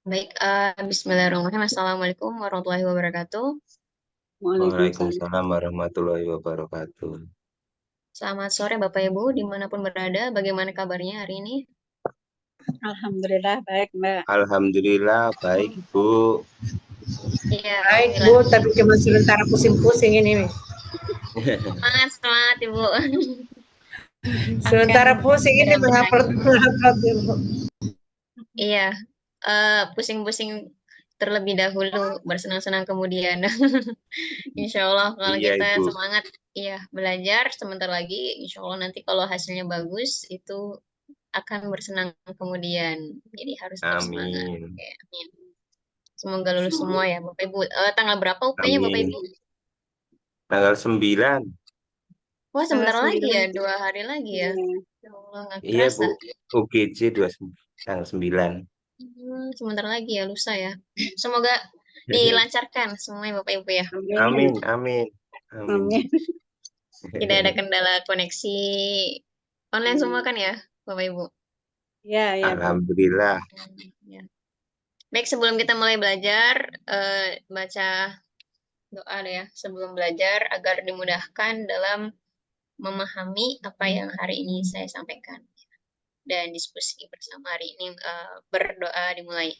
Baik, bismillahirrahmanirrahim. Assalamualaikum warahmatullahi wabarakatuh. Waalaikumsalam. Waalaikumsalam warahmatullahi wabarakatuh. Selamat sore Bapak Ibu, dimanapun berada. Bagaimana kabarnya hari ini? Alhamdulillah baik, Mbak. Alhamdulillah baik, Bu. Iya, Baik Bu, alhamdulillah. tapi cuma sementara pusing-pusing ini. Semangat Ibu. Sementara Akan pusing ini segera mengupload berakhir. Ibu. Iya, pusing-pusing terlebih dahulu, bersenang-senang kemudian. Insya Allah kalau Iya, kita Ibu. semangat, iya belajar sebentar lagi. Insya Allah nanti kalau hasilnya bagus itu akan bersenang kemudian. Jadi harus bersemangat. Amin. Oke, amin. Semoga lulus semua ya Bapak Ibu. Tanggal berapa UP-nya Bapak Amin. Ibu? Tanggal 9. Wah, Tanggal sebentar lagi ya, 9. 2 hari lagi ya. Iya. Ya Allah, nggak Iya, kerasa. Bu. UGJ 29, tanggal 9. Sebentar lagi ya, lusa ya. Semoga dilancarkan semuanya Bapak Ibu ya. Amin, amin. Amin. Amin. Tidak ada kendala koneksi online semua kan ya, Bapak Ibu? Ya, ya, Bu. Alhamdulillah. Ya. Baik, sebelum kita mulai belajar, baca doa deh ya, sebelum belajar agar dimudahkan dalam memahami apa yang hari ini saya sampaikan. Dan diskusi bersama hari ini berdoa dimulai.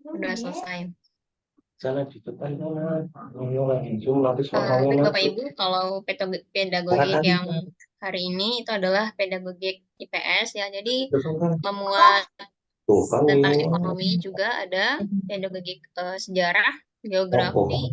Udah selesai. Baik, Bapak Ibu, kalau pedagogik yang hari ini itu adalah pedagogik IPS ya. Jadi memuat tentang ekonomi juga ada pedagogik sejarah, geografi,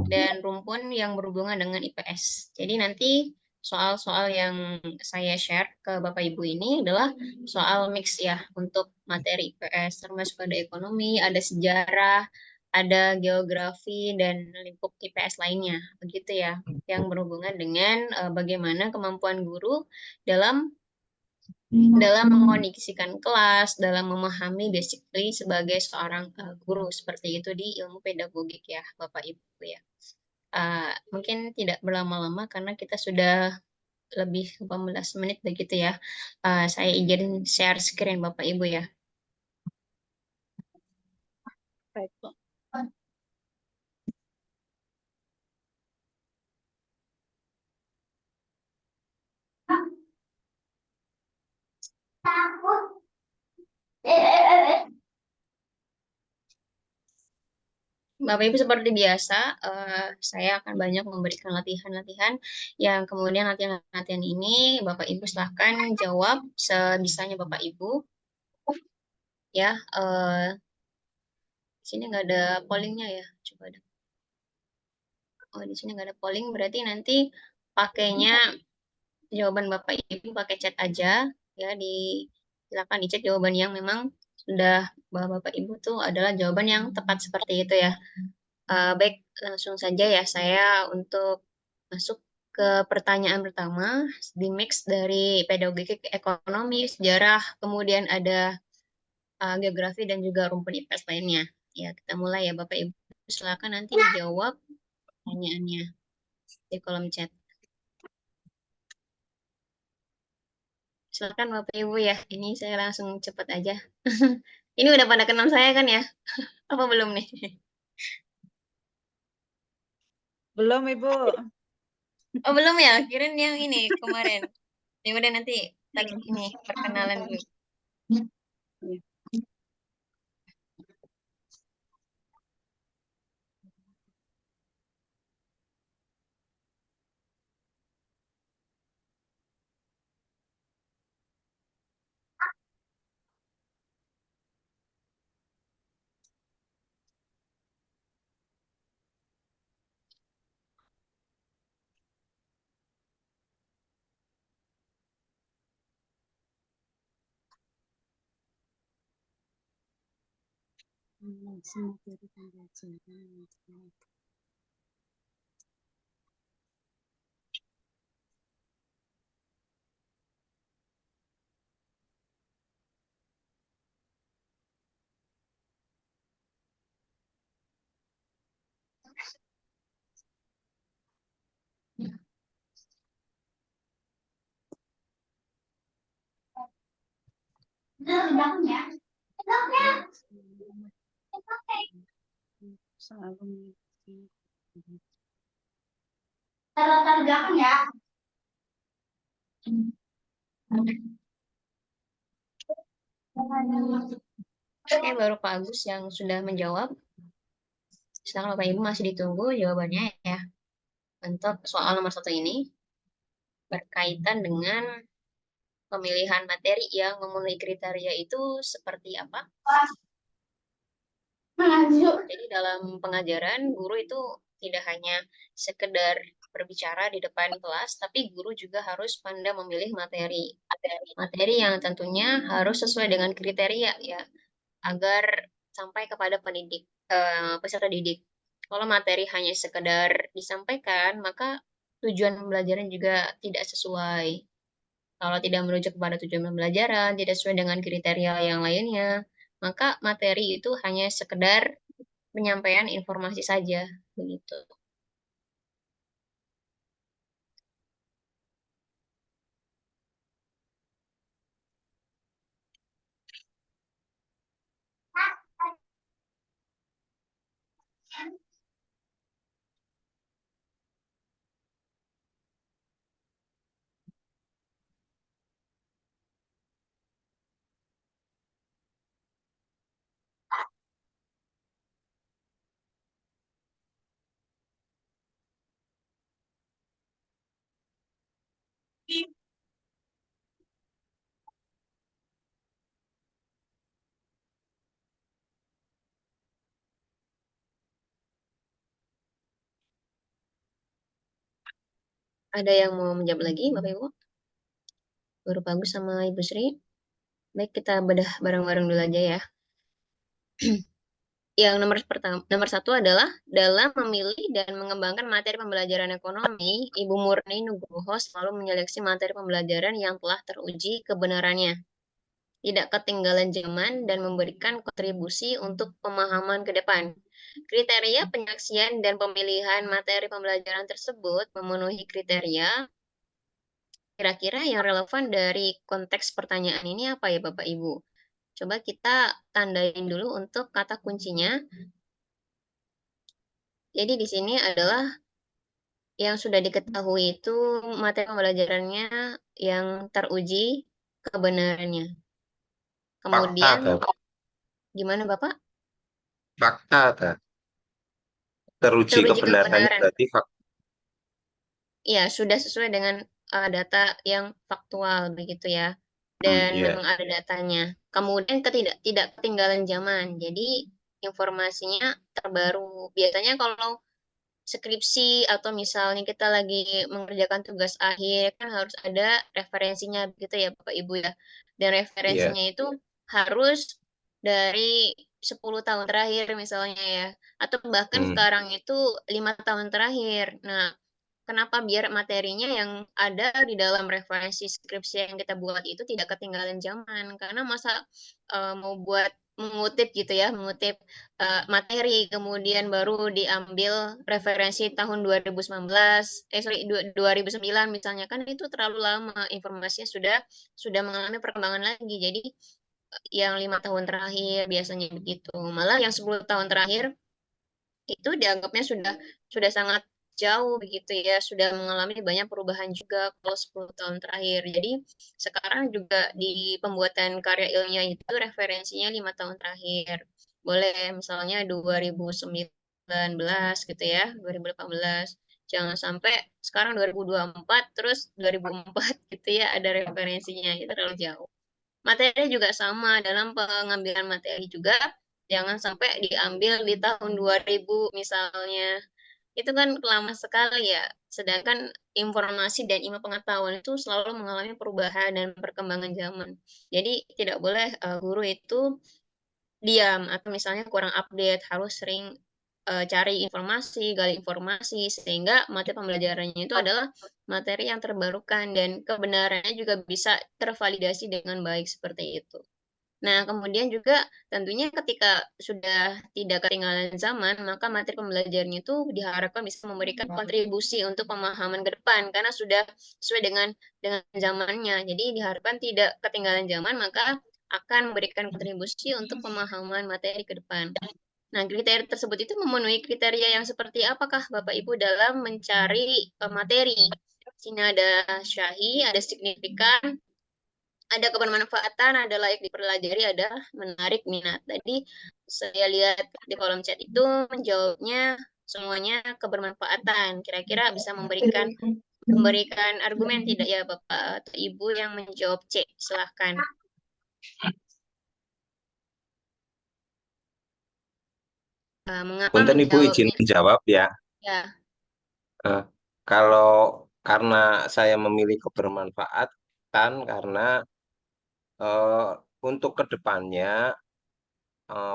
dan rumpun yang berhubungan dengan IPS. Jadi nanti soal-soal yang saya share ke Bapak Ibu ini adalah soal mix ya untuk materi IPS, termasuk ada ekonomi, ada sejarah, ada geografi, dan lingkup IPS lainnya. Begitu ya, yang berhubungan dengan bagaimana kemampuan guru dalam mengondisikan kelas, dalam memahami basically sebagai seorang guru. Seperti itu di ilmu pedagogik ya, Bapak Ibu ya. Mungkin tidak berlama-lama karena kita sudah lebih 18 menit begitu ya. Saya izin share screen Bapak Ibu ya. Baik, Bu. Bapak Ibu seperti biasa, saya akan banyak memberikan latihan-latihan yang kemudian latihan-latihan ini Bapak Ibu silahkan jawab sebisanya Bapak Ibu. Ya, di sini nggak ada pollingnya ya, coba deh. Oh, di sini nggak ada polling, berarti nanti pakainya jawaban Bapak Ibu pakai chat aja ya, silakan dicek jawaban yang memang sudah Bapak Ibu tuh adalah jawaban yang tepat seperti itu ya. Baik, langsung saja ya saya untuk masuk ke pertanyaan pertama di mix dari pedagogik ekonomi, sejarah, kemudian ada geografi dan juga rumpun IPS lainnya. Ya, kita mulai ya Bapak Ibu. Silakan nanti dijawab pertanyaannya di kolom chat. Silakan Bapak Ibu ya. Ini saya langsung cepat aja. Ini udah pada kenal saya kan ya? Apa belum nih? Belum, Ibu. Oh, belum ya? Kirain yang ini kemarin. Ya udah nanti ini perkenalan dulu. Ya. Selalu Oke, baru Pak Agus yang sudah menjawab. Sekarang Bapak Ibu masih ditunggu jawabannya ya. Untuk soal nomor 1 ini berkaitan dengan pemilihan materi yang memenuhi kriteria itu seperti apa? Jadi dalam pengajaran, guru itu tidak hanya sekedar berbicara di depan kelas, tapi guru juga harus pandai memilih materi. Materi yang tentunya harus sesuai dengan kriteria ya, agar sampai kepada peserta didik. Kalau materi hanya sekedar disampaikan, maka tujuan pembelajaran juga tidak sesuai. Kalau tidak merujuk kepada tujuan pembelajaran, tidak sesuai dengan kriteria yang lainnya, maka materi itu hanya sekedar penyampaian informasi saja, begitu. Ada yang mau menjawab lagi, Bapak Ibu? Baru Bagus sama Ibu Sri. Baik, kita bedah bareng-bareng dulu aja ya. Yang nomor 1 adalah dalam memilih dan mengembangkan materi pembelajaran ekonomi, Ibu Murni Nugroho selalu menyeleksi materi pembelajaran yang telah teruji kebenarannya, tidak ketinggalan zaman, dan memberikan kontribusi untuk pemahaman ke depan. Kriteria penyeleksian dan pemilihan materi pembelajaran tersebut memenuhi kriteria. Kira-kira yang relevan dari konteks pertanyaan ini apa ya Bapak Ibu? Coba kita tandain dulu untuk kata kuncinya. Jadi di sini adalah yang sudah diketahui itu materi pembelajarannya yang teruji kebenarannya. Kemudian, gimana Bapak? Fakta. Teruji kebenarannya berarti fakta. Iya, sudah sesuai dengan data yang faktual begitu ya. Dan memang ada datanya. Kemudian tidak ketinggalan zaman. Jadi informasinya terbaru. Biasanya kalau skripsi atau misalnya kita lagi mengerjakan tugas akhir kan harus ada referensinya begitu ya Bapak Ibu ya. Dan referensinya itu harus dari 10 tahun terakhir misalnya ya. Atau bahkan sekarang itu 5 tahun terakhir. Nah, kenapa biar materinya yang ada di dalam referensi skripsi yang kita buat itu tidak ketinggalan zaman? Karena masa mau buat mengutip gitu ya, mengutip materi kemudian baru diambil referensi tahun 2009 misalnya, kan itu terlalu lama, informasinya sudah mengalami perkembangan lagi. Jadi yang 5 tahun terakhir biasanya begitu. Malah yang 10 tahun terakhir itu dianggapnya sudah sangat jauh begitu ya, sudah mengalami banyak perubahan juga kalau 10 tahun terakhir. Jadi sekarang juga di pembuatan karya ilmiah itu referensinya 5 tahun terakhir. Boleh misalnya 2019 gitu ya, 2018. Jangan sampai sekarang 2024 terus 2004 gitu ya ada referensinya, itu terlalu jauh. Materi juga sama, dalam pengambilan materi juga jangan sampai diambil di tahun 2000 misalnya. Itu kan lama sekali ya. Sedangkan informasi dan ilmu pengetahuan itu selalu mengalami perubahan dan perkembangan zaman. Jadi tidak boleh guru itu diam atau misalnya kurang update, harus sering cari informasi, gali informasi, sehingga materi pembelajarannya itu adalah materi yang terbarukan dan kebenarannya juga bisa tervalidasi dengan baik seperti itu. Nah, kemudian juga tentunya ketika sudah tidak ketinggalan zaman, maka materi pembelajarannya itu diharapkan bisa memberikan kontribusi untuk pemahaman ke depan karena sudah sesuai dengan zamannya. Jadi diharapkan tidak ketinggalan zaman, maka akan memberikan kontribusi untuk pemahaman materi ke depan. Nah, kriteria tersebut itu memenuhi kriteria yang seperti apakah Bapak Ibu dalam mencari materi? Di sini ada syahih, ada signifikan, ada kebermanfaatan, ada layak dipelajari, ada menarik minat. Tadi saya lihat di kolom chat itu menjawabnya semuanya kebermanfaatan. Kira-kira bisa memberikan argumen tidak ya Bapak atau Ibu yang menjawab C? Silahkan. Mengapa Punten Ibu izin menjawabnya? menjawab ya. Ya, Eh, kalau karena saya memilih kebermanfaatan karena eh, untuk kedepannya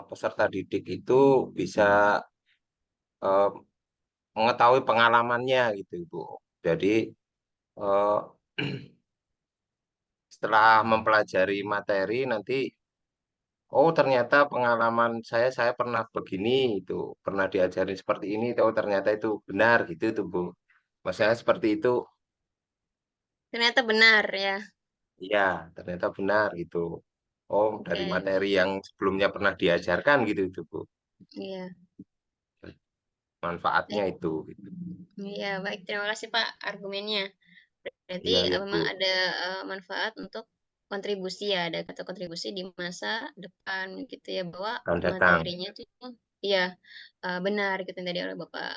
peserta didik itu bisa eh, mengetahui pengalamannya gitu Ibu. Jadi eh, setelah mempelajari materi nanti oh ternyata pengalaman saya pernah begini itu pernah diajarin seperti ini oh ternyata itu benar gitu tuh Bu. Maksudnya seperti itu ternyata benar ya. iya ternyata benar gitu. Oh dari Oke, materi yang sebelumnya pernah diajarkan gitu itu Bu. iya. Manfaatnya Baik. itu gitu. Iya, baik. Terima kasih Pak argumennya. Berarti Iya ya Bu. memang ada manfaat untuk kontribusi ya, ada kata kontribusi di masa depan gitu ya, bahwa Akan datang. materinya itu iya benar gitu yang tadi oleh Bapak.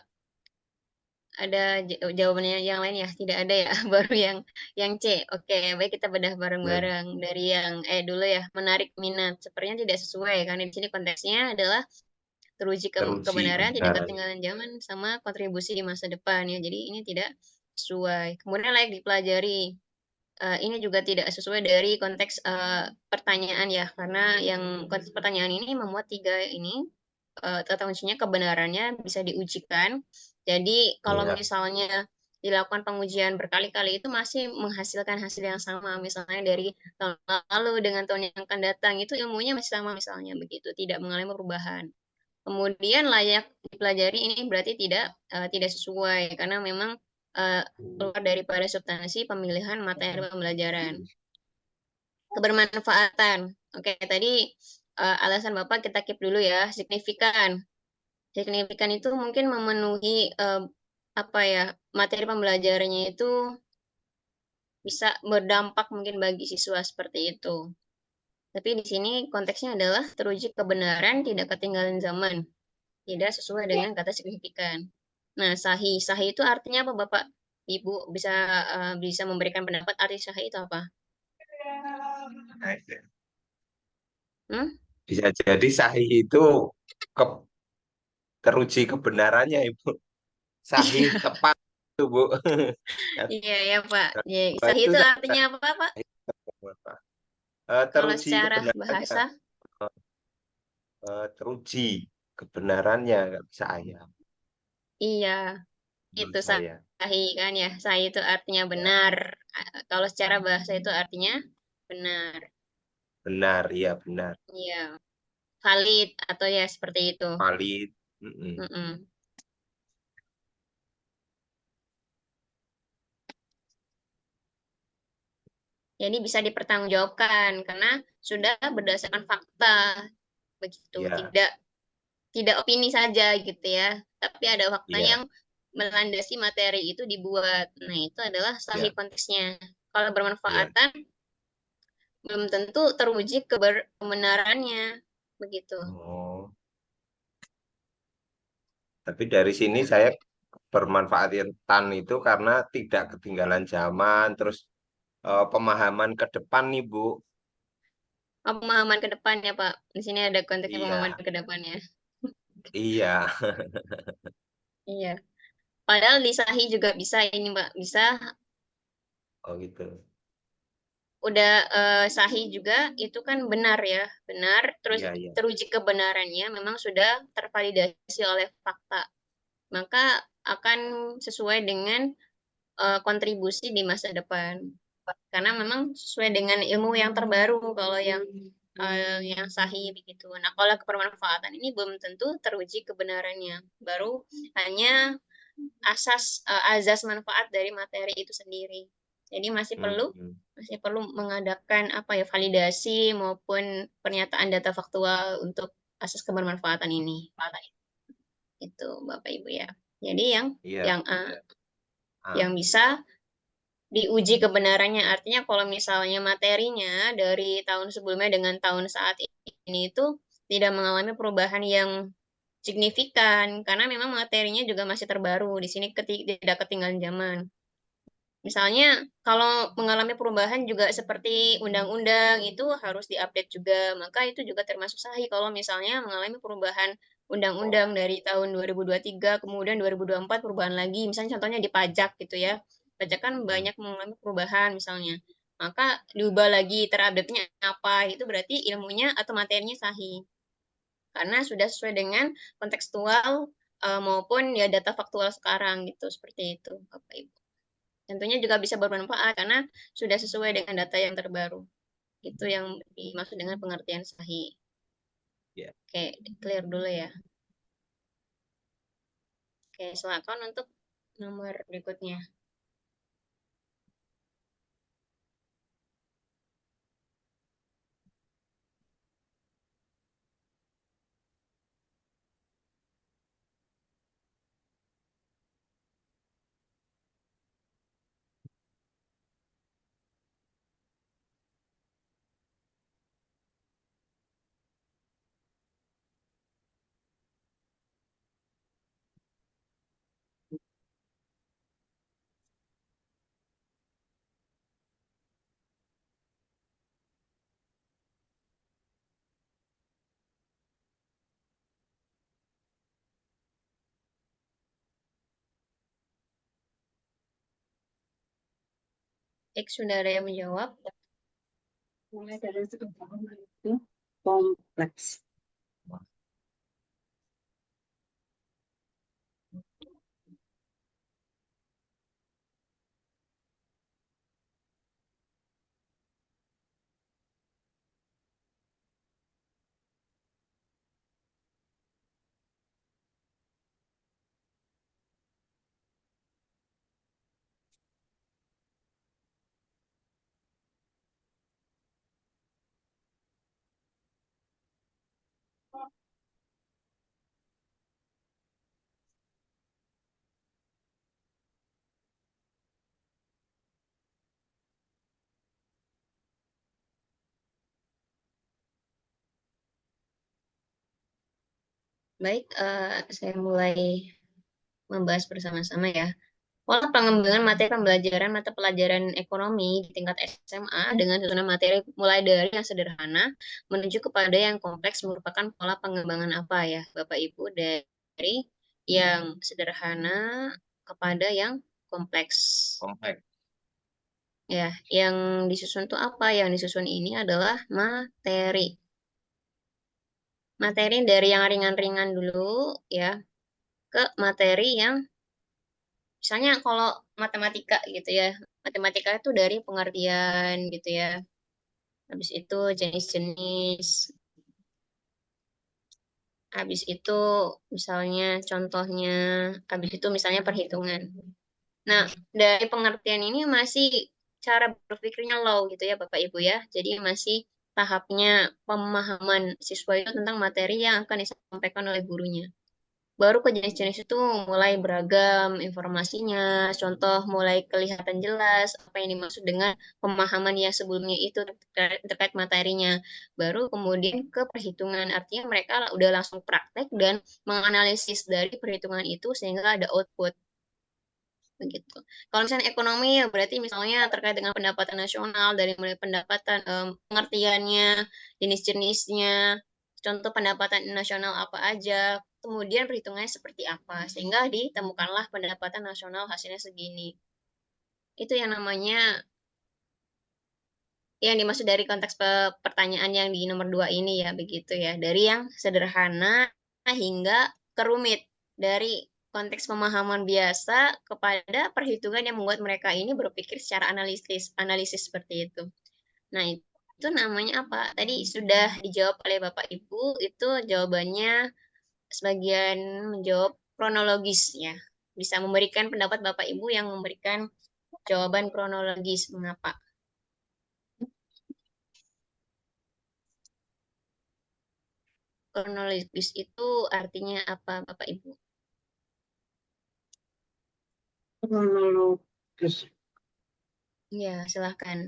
Ada jawabannya yang lain ya? Tidak ada ya? Baru yang C. Oke, baik kita bedah Ya, bareng-bareng dari yang dulu ya, menarik minat. Sepertinya tidak sesuai karena di sini konteksnya adalah teruji teruji kebenaran, tidak kebenaran. ketinggalan zaman, sama kontribusi di masa depan ya. Jadi ini tidak sesuai. Kemudian layak dipelajari. Ini juga tidak sesuai dari konteks pertanyaan ya, karena yang konteks pertanyaan ini memuat 3 ini, kata kuncinya kebenarannya bisa diujikan. Jadi kalau Ya, misalnya dilakukan pengujian berkali-kali itu masih menghasilkan hasil yang sama, misalnya dari tahun lalu dengan tahun yang akan datang, itu ilmunya masih sama misalnya begitu, tidak mengalami perubahan. Kemudian layak dipelajari ini berarti tidak sesuai karena memang keluar daripada substansi pemilihan materi pembelajaran. Kebermanfaatan. Oke, tadi alasan Bapak kita keep dulu ya, signifikan. Signifikan itu mungkin memenuhi apa ya, materi pembelajarannya itu bisa berdampak mungkin bagi siswa seperti itu. Tapi di sini konteksnya adalah teruji kebenaran tidak ketinggalan zaman. Tidak sesuai dengan kata signifikan. Nah, sahih. Sahih itu artinya apa, Bapak? Ibu bisa memberikan pendapat arti sahih itu apa? Hmm? bisa jadi sahih itu ke, teruji kebenarannya Ibu. Sahih Iya, tepat itu Bu. iya ya, Pak. Ya, Nah, sahih itu itu artinya apa, Pak? Teruji Kalau secara kebenarannya, bahasa? teruji kebenarannya nggak bisa ayam Iya, menurut itu saya. sahih kan ya. Sahih itu artinya Ya, benar. Kalau secara bahasa itu artinya benar. benar, iya benar, Iya, valid atau ya seperti itu. valid. Mm-mm. Mm-mm. Jadi bisa dipertanggungjawabkan karena sudah berdasarkan fakta begitu. Ya, Tidak opini saja gitu ya. Tapi ada fakta iya, yang melandasi materi itu dibuat. Nah, itu adalah sahih ya. konteksnya. Kalau Iya. bermanfaatan belum tentu teruji kebenarannya begitu. Oh, tapi dari sini saya bermanfaatan itu karena tidak ketinggalan zaman, terus pemahaman ke depan nih Bu. Oh, pemahaman ke depan ya, Pak. Di sini ada konteksnya pemahaman Iya, ke depannya. iya. Iya. Padahal di sahih juga bisa ini, Pak. Bisa Oh gitu. udah sahih juga itu kan benar ya, benar terus Iya, iya, teruji kebenarannya memang sudah tervalidasi oleh fakta. Maka akan sesuai dengan kontribusi di masa depan. Karena memang sesuai dengan ilmu yang terbaru kalau yang sahih begitu. Nah, kalau kebermanfaatan ini belum tentu teruji kebenarannya. Baru hanya azas manfaat dari materi itu sendiri. Jadi masih Hmm. perlu mengadakan validasi maupun pernyataan data faktual untuk asas kebermanfaatan ini. Itu Bapak Ibu ya. Jadi Iya. yang bisa diuji kebenarannya, artinya kalau misalnya materinya dari tahun sebelumnya dengan tahun saat ini itu tidak mengalami perubahan yang signifikan karena memang materinya juga masih terbaru, di sini tidak ketinggalan zaman. Misalnya kalau mengalami perubahan juga seperti undang-undang itu harus diupdate juga, maka itu juga termasuk sahih kalau misalnya mengalami perubahan undang-undang dari tahun 2023 kemudian 2024 perubahan lagi, misalnya contohnya di pajak gitu ya. Pajak kan banyak mengalami perubahan misalnya. Maka diubah lagi terupdate-nya apa, itu berarti ilmunya atau materinya sahih. Karena sudah sesuai dengan kontekstual maupun ya data faktual sekarang gitu, seperti itu Bapak Ibu. Tentunya juga bisa bermanfaat karena sudah sesuai dengan data yang terbaru. Itu yang dimaksud dengan pengertian sahih. Ya. Oke, clear dulu ya. Oke, silakan untuk nomor berikutnya. Sudah ada yang menjawab? Mulai dari sederhana itu kompleks. Baik, saya mulai membahas bersama-sama ya. Pola pengembangan materi pembelajaran mata pelajaran ekonomi di tingkat SMA dengan susunan materi mulai dari yang sederhana menuju kepada yang kompleks merupakan pola pengembangan apa ya, Bapak Ibu, dari yang sederhana kepada yang kompleks. Kompleks. Ya, yang disusun itu apa? Yang disusun ini adalah materi. Materi dari yang ringan-ringan dulu ya ke materi yang misalnya kalau matematika gitu ya, matematika itu dari pengertian gitu ya. Habis itu jenis-jenis. Habis itu misalnya contohnya, habis itu misalnya perhitungan. Nah, dari pengertian ini masih cara berpikirnya low gitu ya Bapak Ibu ya. Jadi masih tahapnya pemahaman siswa itu tentang materi yang akan disampaikan oleh gurunya. Baru ke jenis-jenis itu mulai beragam informasinya, contoh mulai kelihatan jelas apa yang dimaksud dengan pemahaman yang sebelumnya itu terkait materinya. Baru kemudian ke perhitungan, artinya mereka udah langsung praktek dan menganalisis dari perhitungan itu sehingga ada output. Begitu. Kalau misalnya ekonomi ya berarti misalnya terkait dengan pendapatan nasional dari mulai pendapatan pengertiannya, jenis-jenisnya, contoh pendapatan nasional apa aja, kemudian perhitungannya seperti apa sehingga ditemukanlah pendapatan nasional hasilnya segini. Itu yang namanya yang dimaksud dari konteks pertanyaan yang di nomor 2 ini ya begitu ya. Dari yang sederhana hingga ke rumit. Dari konteks pemahaman biasa kepada perhitungan yang membuat mereka ini berpikir secara analisis seperti itu. Nah, itu namanya apa? Tadi sudah dijawab oleh Bapak Ibu, itu jawabannya sebagian menjawab kronologis ya. Bisa memberikan pendapat Bapak Ibu yang memberikan jawaban kronologis. Mengapa? Kronologis itu artinya apa, Bapak Ibu? Kronologis. Ya, silahkan.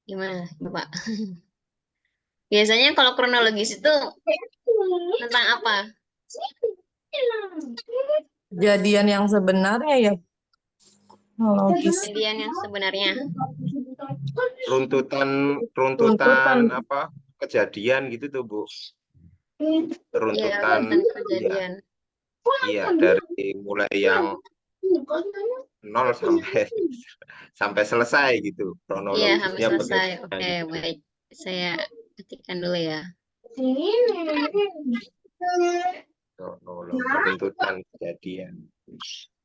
Gimana, Bapak? Biasanya kalau kronologis itu tentang apa? Kejadian yang sebenarnya ya kronologis. Kejadian yang sebenarnya. Runtutan Runtutan. apa kejadian gitu tuh Bu. Ya, Runtutan tentang iya, kejadian. iya dari mulai yang 0 sampai sampai selesai gitu Iya, sampai kronologisnya selesai. bagaimana Oke, gitu. baik. Saya ketikkan dulu ya. Runtutan kejadian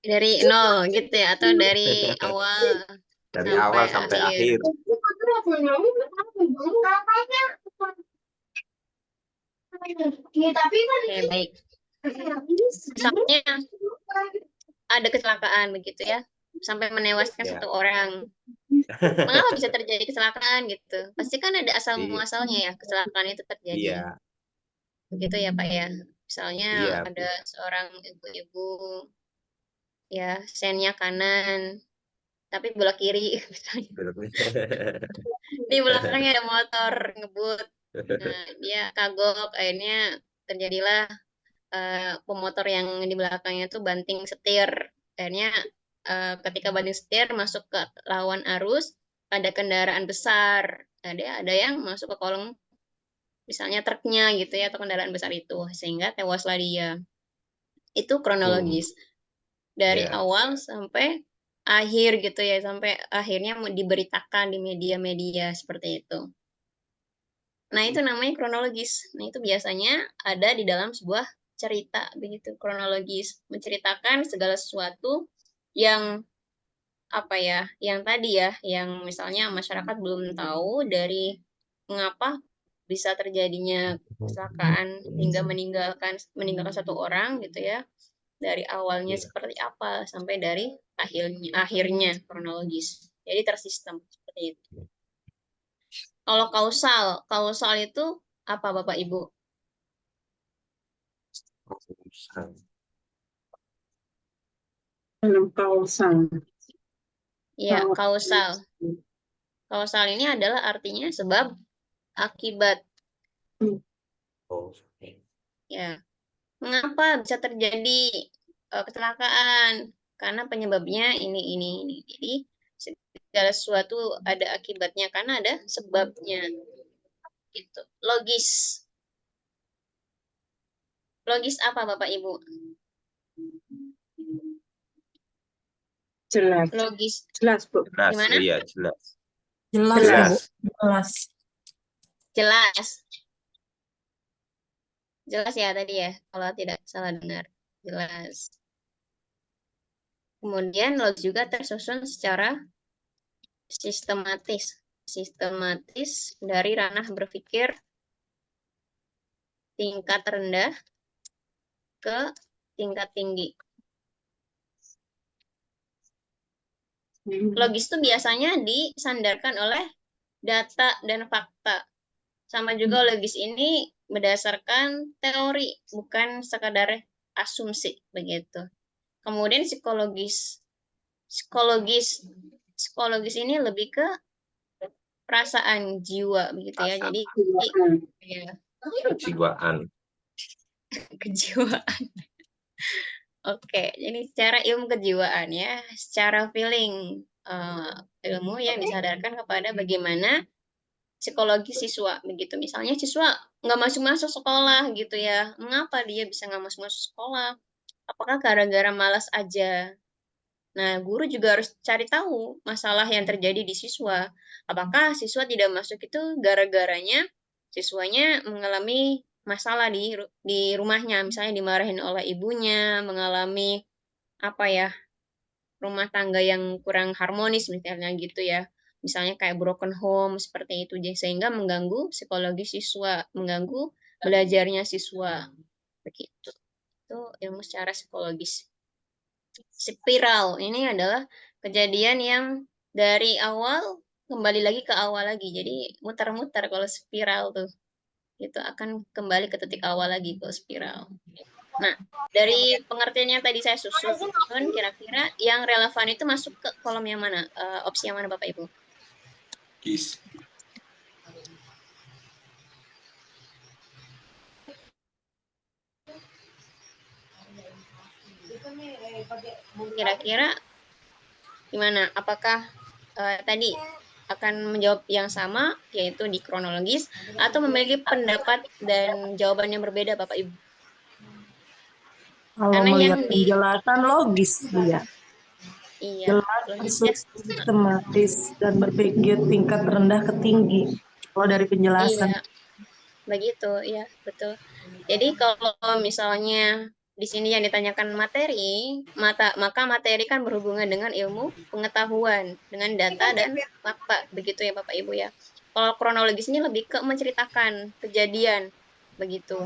Dari nol gitu ya, atau dari awal dari sampai awal sampai akhir. Oke, baik. Misalnya ada kecelakaan begitu ya, sampai menewaskan Ya. satu orang. Mengapa bisa terjadi kecelakaan gitu? Pasti kan ada asal Iya. muasalnya ya, kecelakaan itu terjadi. Iya, Begitu ya, Pak ya. Misalnya iya, ada seorang ibu-ibu ya, sennya kanan, tapi belok kiri misalnya. Di belakangnya ada motor ngebut. Nah, dia kagok, akhirnya terjadilah pemotor yang di belakangnya tuh banting setir. Akhirnya ketika banting setir masuk ke lawan arus, ada kendaraan besar. Ada yang masuk ke kolong misalnya truknya gitu ya, atau kendaraan besar itu, sehingga tewaslah dia. Itu kronologis. Dari Ya. awal sampai akhir gitu ya, sampai akhirnya diberitakan di media-media seperti itu. Nah, itu namanya kronologis. Nah, itu biasanya ada di dalam sebuah cerita, begitu, kronologis. Menceritakan segala sesuatu yang, apa ya, yang tadi ya, yang misalnya masyarakat belum tahu dari mengapa bisa terjadinya kecelakaan hingga meninggalkan satu orang gitu ya. Dari awalnya Iya. seperti apa sampai dari akhirnya kronologis. Jadi tersistem seperti itu. Kalau kausal itu apa Bapak Ibu? Dalam kausal. Ya, kausal. Kausal ini adalah artinya sebab akibat. Oh, Ya. Mengapa bisa terjadi kecelakaan? Karena penyebabnya ini. Jadi segala sesuatu ada akibatnya karena ada sebabnya. Gitu. Logis. Logis apa Bapak Ibu? Jelas. Logis. Jelas, Bu. jelas, Gimana? iya jelas. Jelas, Jelas. Bu. Jelas. Jelas. Jelas ya tadi ya, kalau tidak salah dengar. Jelas. Kemudian logis juga tersusun secara sistematis. Sistematis dari ranah berpikir tingkat rendah ke tingkat tinggi. Logis itu biasanya disandarkan oleh data dan fakta. Sama juga logis ini berdasarkan teori, bukan sekadar asumsi begitu. Kemudian psikologis ini lebih ke perasaan jiwa begitu ya. Jadi ya, Kejiwaan. kejiwaan. Oke, jadi secara ilmu kejiwaan ya, secara feeling ilmu yang disadarkan kepada bagaimana psikologi siswa begitu. Misalnya siswa nggak masuk sekolah gitu ya, mengapa dia bisa nggak masuk sekolah? Apakah gara-gara malas aja? Nah, guru juga harus cari tahu masalah yang terjadi di siswa. Apakah siswa tidak masuk itu gara-garanya siswanya mengalami masalah di rumahnya, misalnya dimarahin oleh ibunya, mengalami apa ya, rumah tangga yang kurang harmonis misalnya gitu ya. Misalnya kayak broken home seperti itu, sehingga mengganggu psikologi siswa, mengganggu belajarnya siswa. Begitu. Itu ilmu secara psikologis. Spiral ini adalah kejadian yang dari awal kembali lagi ke awal lagi. Jadi muter-muter kalau spiral tuh. Itu akan kembali ke titik awal lagi ke spiral. Nah, dari pengertian yang tadi saya susun, kira-kira yang relevan itu masuk ke kolom yang mana? Opsi yang mana Bapak Ibu? Gis. Kira-kira gimana? Apakah tadi akan menjawab yang sama, yaitu di kronologis, atau memiliki pendapat dan jawaban yang berbeda Bapak Ibu? Kalau Karena melihat yang di penjelasan logis ya. iya, Jelas, logisnya sistematis, dan berpikir tingkat rendah ke tinggi. Kalau dari penjelasan. iya, begitu, iya, betul. Jadi kalau misalnya di sini yang ditanyakan materi, maka materi kan berhubungan dengan ilmu pengetahuan, dengan data dan fakta, begitu ya Bapak Ibu ya. Kalau kronologis ini lebih ke menceritakan kejadian, begitu.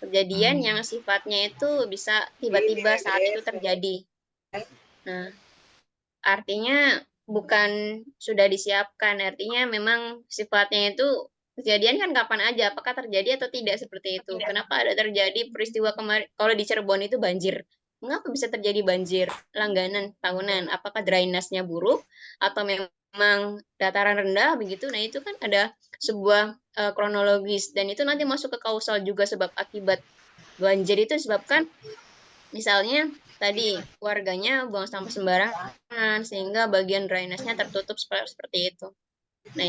Kejadian yang sifatnya itu bisa tiba-tiba saat itu terjadi. Nah, artinya bukan sudah disiapkan, artinya memang sifatnya itu kejadian kan kapan aja, apakah terjadi atau tidak seperti itu. Kenapa ada terjadi peristiwa kemarin, kalau di Cirebon itu banjir. Mengapa bisa terjadi banjir langganan tahunan? Apakah drainasnya buruk atau memang dataran rendah begitu? Nah, itu kan ada sebuah kronologis dan itu nanti masuk ke kausal juga sebab akibat. Banjir itu disebabkan misalnya tadi warganya buang sampah sembarangan sehingga bagian drainasnya tertutup seperti itu. Nah,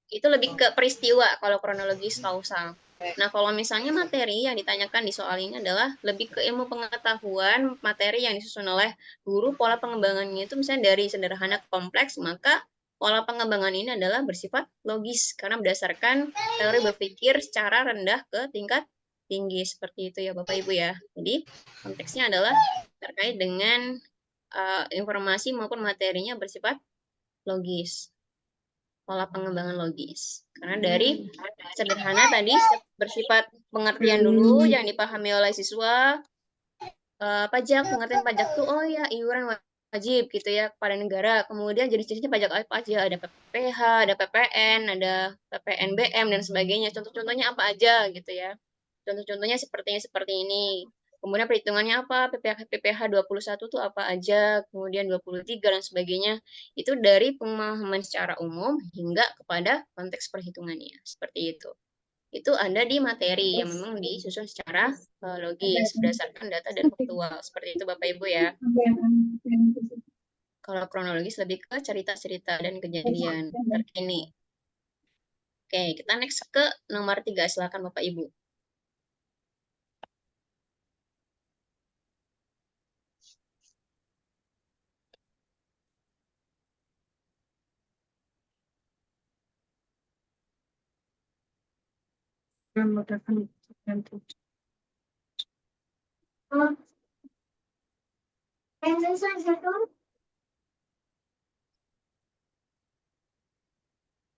itu lebih ke peristiwa kalau kronologis kausal. Nah, kalau misalnya materi yang ditanyakan di soal ini adalah lebih ke ilmu pengetahuan, materi yang disusun oleh guru, pola pengembangannya itu misalnya dari sederhana ke kompleks, maka pola pengembangan ini adalah bersifat logis karena berdasarkan teori berpikir secara rendah ke tingkat tinggi seperti itu ya Bapak Ibu ya. Jadi konteksnya adalah terkait dengan informasi maupun materinya bersifat logis, pola pengembangan logis. Karena dari sederhana tadi bersifat pengertian dulu yang dipahami oleh siswa, pajak, pengertian pajak tuh oh ya iuran wajib gitu ya kepada negara. Kemudian jenis-jenisnya pajak apa aja? Ada PPh, ada PPN, ada PPNBM dan sebagainya. Contoh-contohnya apa aja gitu ya. Contoh-contohnya seperti ini. Kemudian perhitungannya apa? PPh 21 tuh apa aja, kemudian 23 dan sebagainya. Itu dari pemahaman secara umum hingga kepada konteks perhitungannya. Seperti itu. Itu ada di materi yang memang disusun secara logis berdasarkan data dan faktual. Seperti itu Bapak Ibu ya. Kalau kronologis lebih ke cerita-cerita dan kejadian terkini. Oke, kita next ke nomor 3. Silakan Bapak Ibu.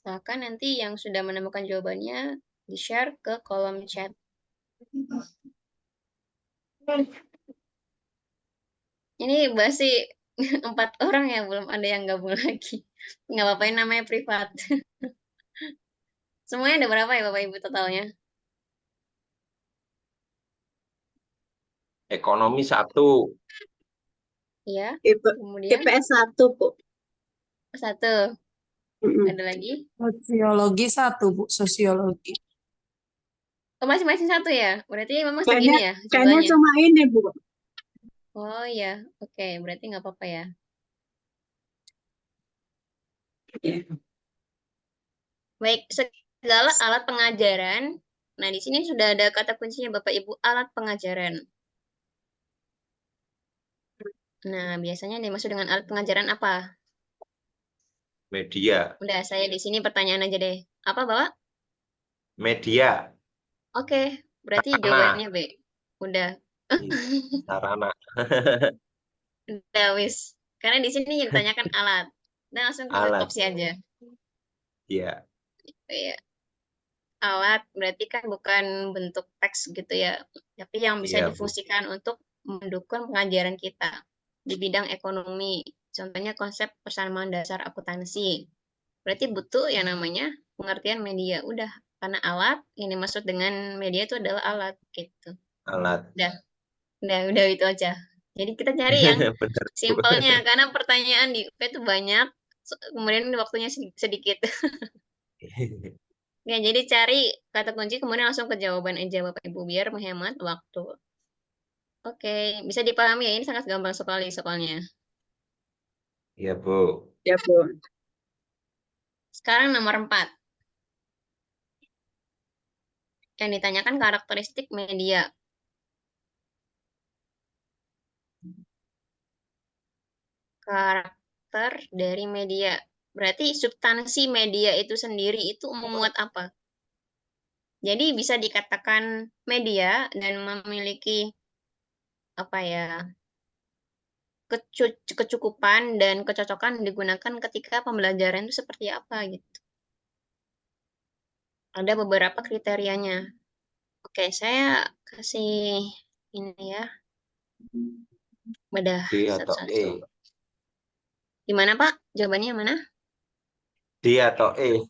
Silakan nanti yang sudah menemukan jawabannya di-share ke kolom chat. Ini masih 4 orang ya, belum ada yang gabung lagi. Nggak apa-apa, namanya privat. Semuanya ada berapa ya Bapak Ibu totalnya? Ekonomi 1. Iya, IPS kemudian 1, Bu. 1. Mm-mm. Ada lagi? Sosiologi 1, Bu. Sosiologi. Oh, masing-masing 1 ya? Berarti memang Kayaknya segini ya kayaknya jumlahnya? cuma ini, Bu. Oh ya, oke. Berarti nggak apa-apa ya. Iya. Baik, segala alat pengajaran. Nah, di sini sudah ada kata kuncinya Bapak Ibu, alat pengajaran. Nah, biasanya dimaksud dengan alat pengajaran apa? Media. Udah, saya di sini pertanyaan aja deh. Apa, Bapak? Media. Oke, berarti Sarana. jawabannya B. Udah. Sarana. Udah, wis. Karena di sini yang ditanyakan alat. Nah, langsung ke Alat. opsi aja. Iya. Iya. alat, berarti kan bukan bentuk teks gitu ya, tapi yang bisa Iya, Bu. difungsikan untuk mendukung pengajaran kita di bidang ekonomi. Contohnya konsep persamaan dasar akuntansi. Berarti butuh yang namanya pengertian media. Udah, karena alat, yang dimaksud dengan media itu adalah alat gitu. Alat. Udah itu aja. Jadi kita cari yang Bener, Bu. simpelnya, karena pertanyaan di UP itu banyak, kemudian waktunya sedikit. Ya, jadi cari kata kunci, kemudian langsung ke jawaban aja Bapak Ibu, biar menghemat waktu. Oke, bisa dipahami ya, ini sangat gampang sekali soalnya. Iya, Bu. Ya, Bu. Sekarang nomor 4. Yang ditanyakan karakteristik media. Karakter dari media. Berarti substansi media itu sendiri itu memuat apa? Jadi bisa dikatakan media dan memiliki apa ya, kecukupan dan kecocokan digunakan ketika pembelajaran itu seperti apa gitu. Ada beberapa kriterianya. Oke, saya kasih ini ya, bedah D atau E? satu-satu. Gimana Pak? Jawabannya mana? D atau E?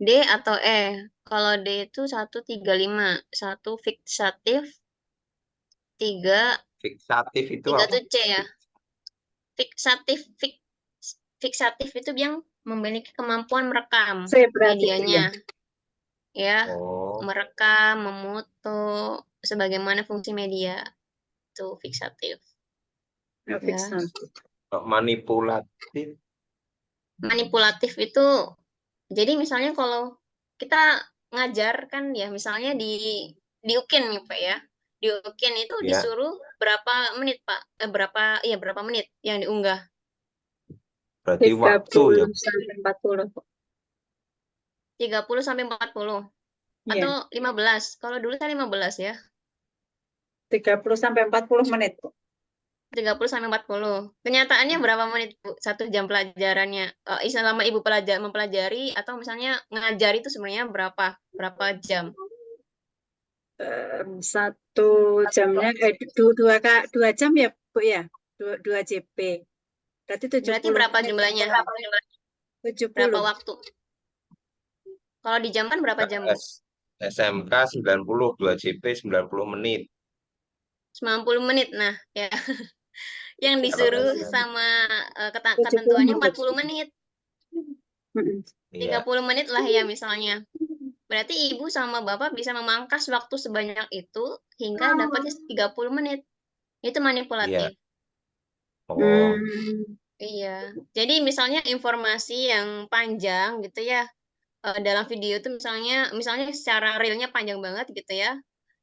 D atau E? Kalau D itu 135, 1 fiksatif, 3 Fiksatif itu 3 apa? tuh C ya. Fiksatif itu yang memiliki kemampuan merekam Vibratif medianya. Ya, Oh, merekam, memoto, sebagaimana fungsi media. Itu fiksatif. ya. Ya. Fiksatif. manipulatif. Manipulatif itu, jadi misalnya kalau kita ngajar kan ya, misalnya di UKIN nih Pak ya. Di UKIN itu Ya, disuruh berapa menit Pak? Berapa menit yang diunggah? berarti waktu ya. 30 sampai 40. 30 sampai 40 Iya, atau 15. Kalau dulu saya 15 ya. 30 sampai 40 menit, Bu. 30 sampai 40. Kenyataannya berapa menit, Bu? 1 jam pelajarannya. Selama Ibu mempelajari atau misalnya ngajar itu sebenarnya berapa jam? 1 jamnya 2 jam ya, Bu ya? 2 JP. Berarti Berarti 70 berapa menit. jumlahnya? 70. Berapa waktu? Kalau di jam kan berapa jam, Bu? SMK 90, 2 JP 90 menit. 90 menit. Nah, ya. Yang disuruh sama ketentuannya 40 menit. 30 menit lah ya misalnya. Berarti Ibu sama Bapak bisa memangkas waktu sebanyak itu hingga dapatnya 30 menit. Itu manipulatif. Oh, Iya. Jadi misalnya informasi yang panjang gitu ya, dalam video itu misalnya secara realnya panjang banget gitu ya,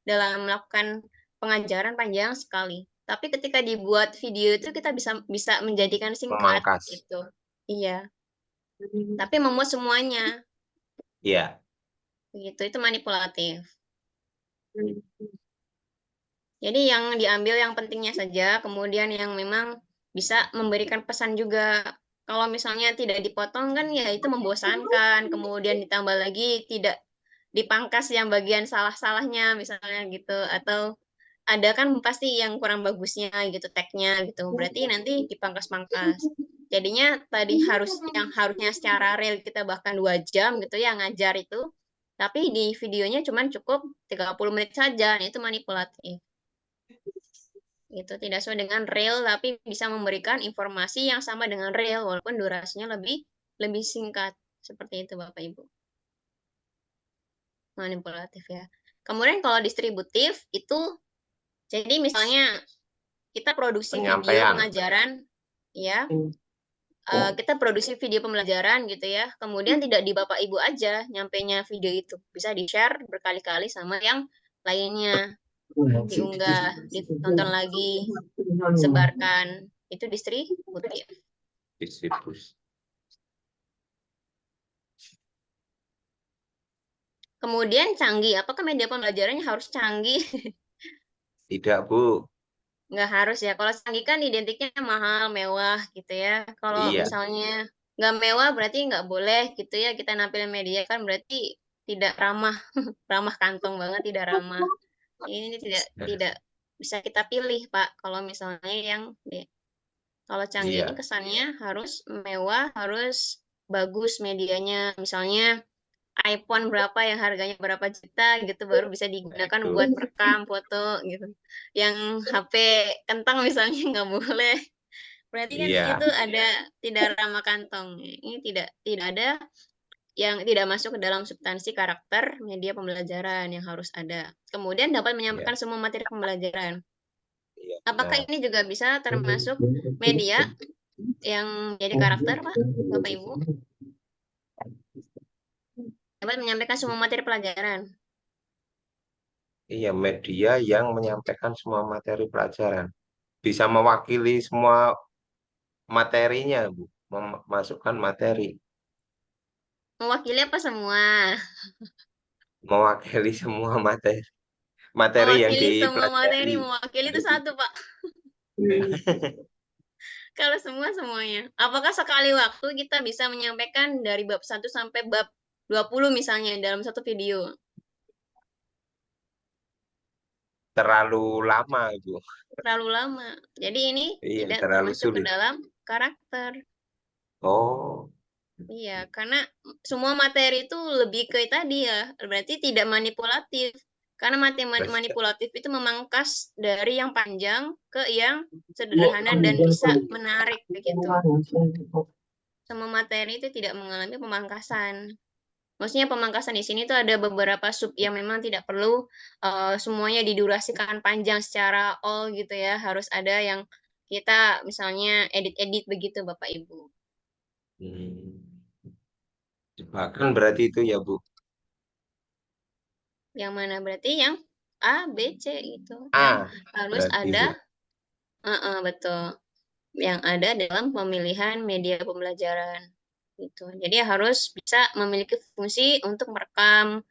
dalam melakukan pengajaran panjang sekali. Tapi ketika dibuat video itu kita bisa menjadikan singkat memangkas. gitu. Iya. Tapi memuat semuanya. Iya. Gitu. Itu manipulatif. Jadi yang diambil yang pentingnya saja, kemudian yang memang bisa memberikan pesan juga. Kalau misalnya tidak dipotong kan ya itu membosankan, kemudian ditambah lagi tidak dipangkas yang bagian salah-salahnya misalnya gitu, atau ada kan pasti yang kurang bagusnya gitu tag-nya gitu. Berarti nanti dipangkas-pangkas. Jadinya tadi yang harusnya secara real kita bahkan 2 jam gitu ya ngajar itu, tapi di videonya cuma cukup 30 menit saja. Nah, itu manipulatif. Itu tidak sesuai dengan real tapi bisa memberikan informasi yang sama dengan real walaupun durasinya lebih singkat. Seperti itu Bapak Ibu. Manipulatif ya. Kemudian kalau distributif itu jadi misalnya kita produksi video Penyampaian. pengajaran ya. Kita produksi video pembelajaran gitu ya. Kemudian tidak di Bapak Ibu aja nyampainya video itu. Bisa di-share berkali-kali sama yang lainnya. Diunggah, ditonton lagi, sebarkan. Itu distributif. Distribusi. Kemudian canggih. Apakah media pembelajarannya harus canggih? Tidak, Bu. Nggak harus ya. Kalau canggih kan identiknya mahal, mewah gitu ya. Kalau Iya. misalnya nggak mewah berarti nggak boleh gitu ya. Kita nampilin media kan berarti tidak ramah, ramah kantong banget, tidak ramah. Ini tidak bisa kita pilih, Pak. Kalau misalnya yang kalau canggih ini Iya, kesannya harus mewah, harus bagus medianya. Misalnya iPhone berapa yang harganya berapa juta gitu baru bisa digunakan itu. buat merekam foto gitu. Yang HP kentang misalnya nggak boleh. Berarti kan Iya, itu ada tidak ramah kantong. Ini tidak ada yang tidak masuk ke dalam substansi karakter media pembelajaran yang harus ada. Kemudian dapat iya, menyampaikan semua materi pembelajaran. iya, Apakah benar. ini juga bisa termasuk media yang jadi karakter, Pak, Bapak Ibu? Dapat menyampaikan semua materi pelajaran. Iya, media yang menyampaikan semua materi pelajaran. Bisa mewakili semua materinya, Bu. Memasukkan materi. Mewakili apa semua? Mewakili semua materi. Materi yang Mewakili semua materi, dipelajari. mewakili itu satu, Pak. Kalau semuanya. Apakah sekali waktu kita bisa menyampaikan dari bab 1 sampai bab 20 misalnya dalam satu video? Terlalu lama, Bu. Terlalu lama. Jadi ini Iya, tidak terlalu termasuk ke sulit. dalam karakter. Oh, Iya, karena semua materi itu lebih ke tadi ya, berarti tidak manipulatif. Karena manipulatif itu memangkas dari yang panjang ke yang sederhana dan bisa menarik begitu. Semua materi itu tidak mengalami pemangkasan. Maksudnya pemangkasan di sini tuh ada beberapa sub yang memang tidak perlu semuanya didurasikan panjang secara all gitu ya. Harus ada yang kita misalnya edit-edit begitu Bapak Ibu. Bahkan berarti itu ya, Bu. Yang mana berarti yang A, B, C itu yang Ah, harus berarti ada, Bu. betul, yang ada dalam pemilihan media pembelajaran gitu. Jadi harus bisa memiliki fungsi untuk merekam,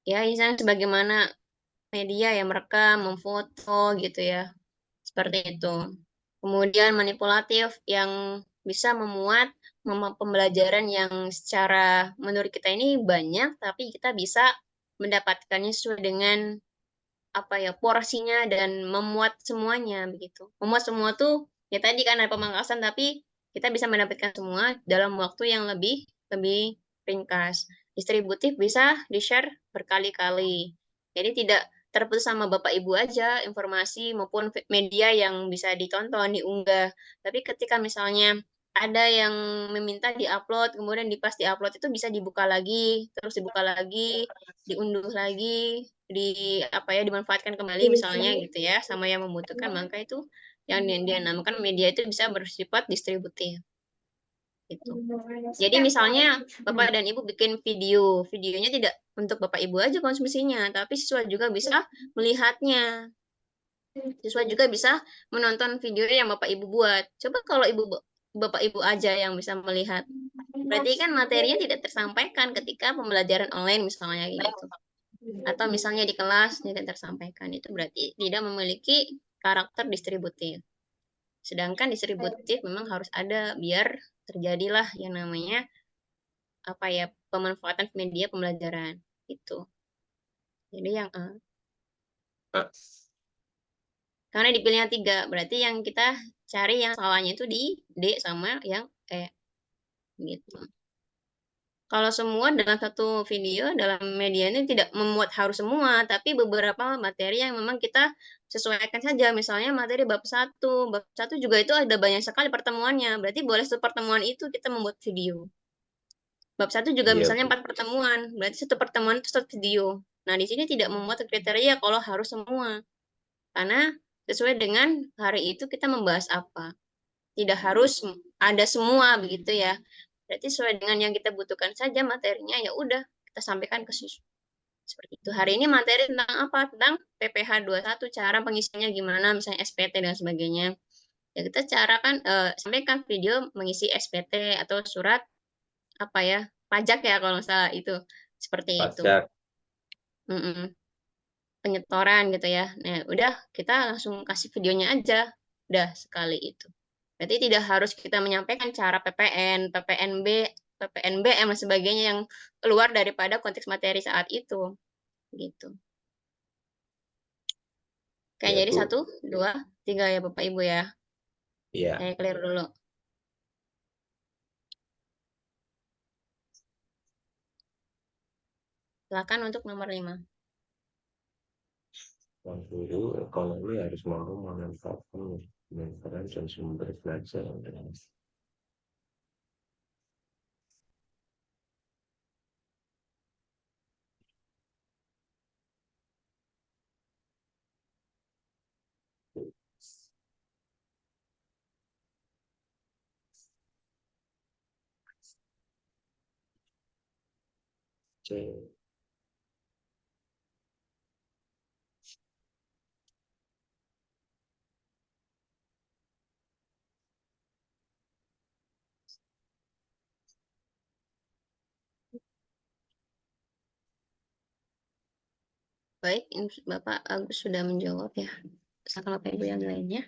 ya misalnya sebagaimana media yang merekam, memfoto gitu ya, seperti itu. Kemudian manipulatif yang bisa memuat pembelajaran yang secara menurut kita ini banyak, tapi kita bisa mendapatkannya sesuai dengan apa ya porsinya dan memuat semuanya begitu. Memuat semua tuh ya tadi kan ada pemangkasan tapi kita bisa mendapatkan semua dalam waktu yang lebih ringkas. Distributif bisa di-share berkali-kali. Jadi tidak terputus sama Bapak Ibu aja informasi maupun media yang bisa ditonton, diunggah. Tapi ketika misalnya ada yang meminta diupload, kemudian pas diupload itu bisa dibuka lagi, terus dibuka lagi, diunduh lagi, apa ya dimanfaatkan kembali misalnya gitu ya sama yang membutuhkan maka itu yang dia namakan media itu bisa bersifat distributif gitu. Jadi misalnya Bapak dan Ibu bikin videonya tidak untuk Bapak Ibu aja konsumsinya, tapi siswa juga bisa melihatnya. Siswa juga bisa menonton video yang Bapak Ibu buat. Coba kalau Bapak Ibu aja yang bisa melihat. Berarti kan materinya tidak tersampaikan ketika pembelajaran online misalnya gitu. Atau misalnya di kelas tidak tersampaikan. Itu berarti tidak memiliki karakter distributif. Sedangkan distributif memang harus ada biar terjadilah yang namanya apa ya pemanfaatan media pembelajaran itu. Jadi yang A. Karena dipilihnya 3, berarti yang kita cari yang salahnya itu di D sama yang E. Gitu. Kalau semua dalam satu video, dalam media ini tidak memuat harus semua, tapi beberapa materi yang memang kita sesuaikan saja. Misalnya materi bab 1. Bab 1 juga itu ada banyak sekali pertemuannya. Berarti boleh satu pertemuan itu kita membuat video. Bab 1 juga Iya, misalnya Bu. 4 pertemuan. Berarti satu pertemuan itu satu video. Nah, di sini tidak memuat kriteria kalau harus semua. Karena sesuai dengan hari itu kita membahas apa. Tidak harus ada semua begitu ya. Berarti sesuai dengan yang kita butuhkan saja materinya ya udah kita sampaikan ke siswa. Seperti itu. Hari ini materi tentang apa? Tentang PPH 21, cara pengisiannya gimana, misalnya SPT dan sebagainya. Ya kita sampaikan video mengisi SPT atau surat apa ya? Pajak ya kalau salah itu. Seperti itu. Pajak. Penyetoran gitu ya. Nah, udah kita langsung kasih videonya aja. Udah sekali itu. Berarti tidak harus kita menyampaikan cara PPN, PPNB, PPNBM dan sebagainya yang keluar daripada konteks materi saat itu, gitu. Oke, Ya, jadi Bu. 1, 2, 3 ya Bapak Ibu ya. Iya. Saya clear dulu. Silakan untuk nomor 5. Yang guru ekonomi harus mampu memanfaatkan peran dan sumber belajar. C. Baik, ini Bapak Agus sudah menjawab ya. Silakan Bapak Ibu yang lainnya.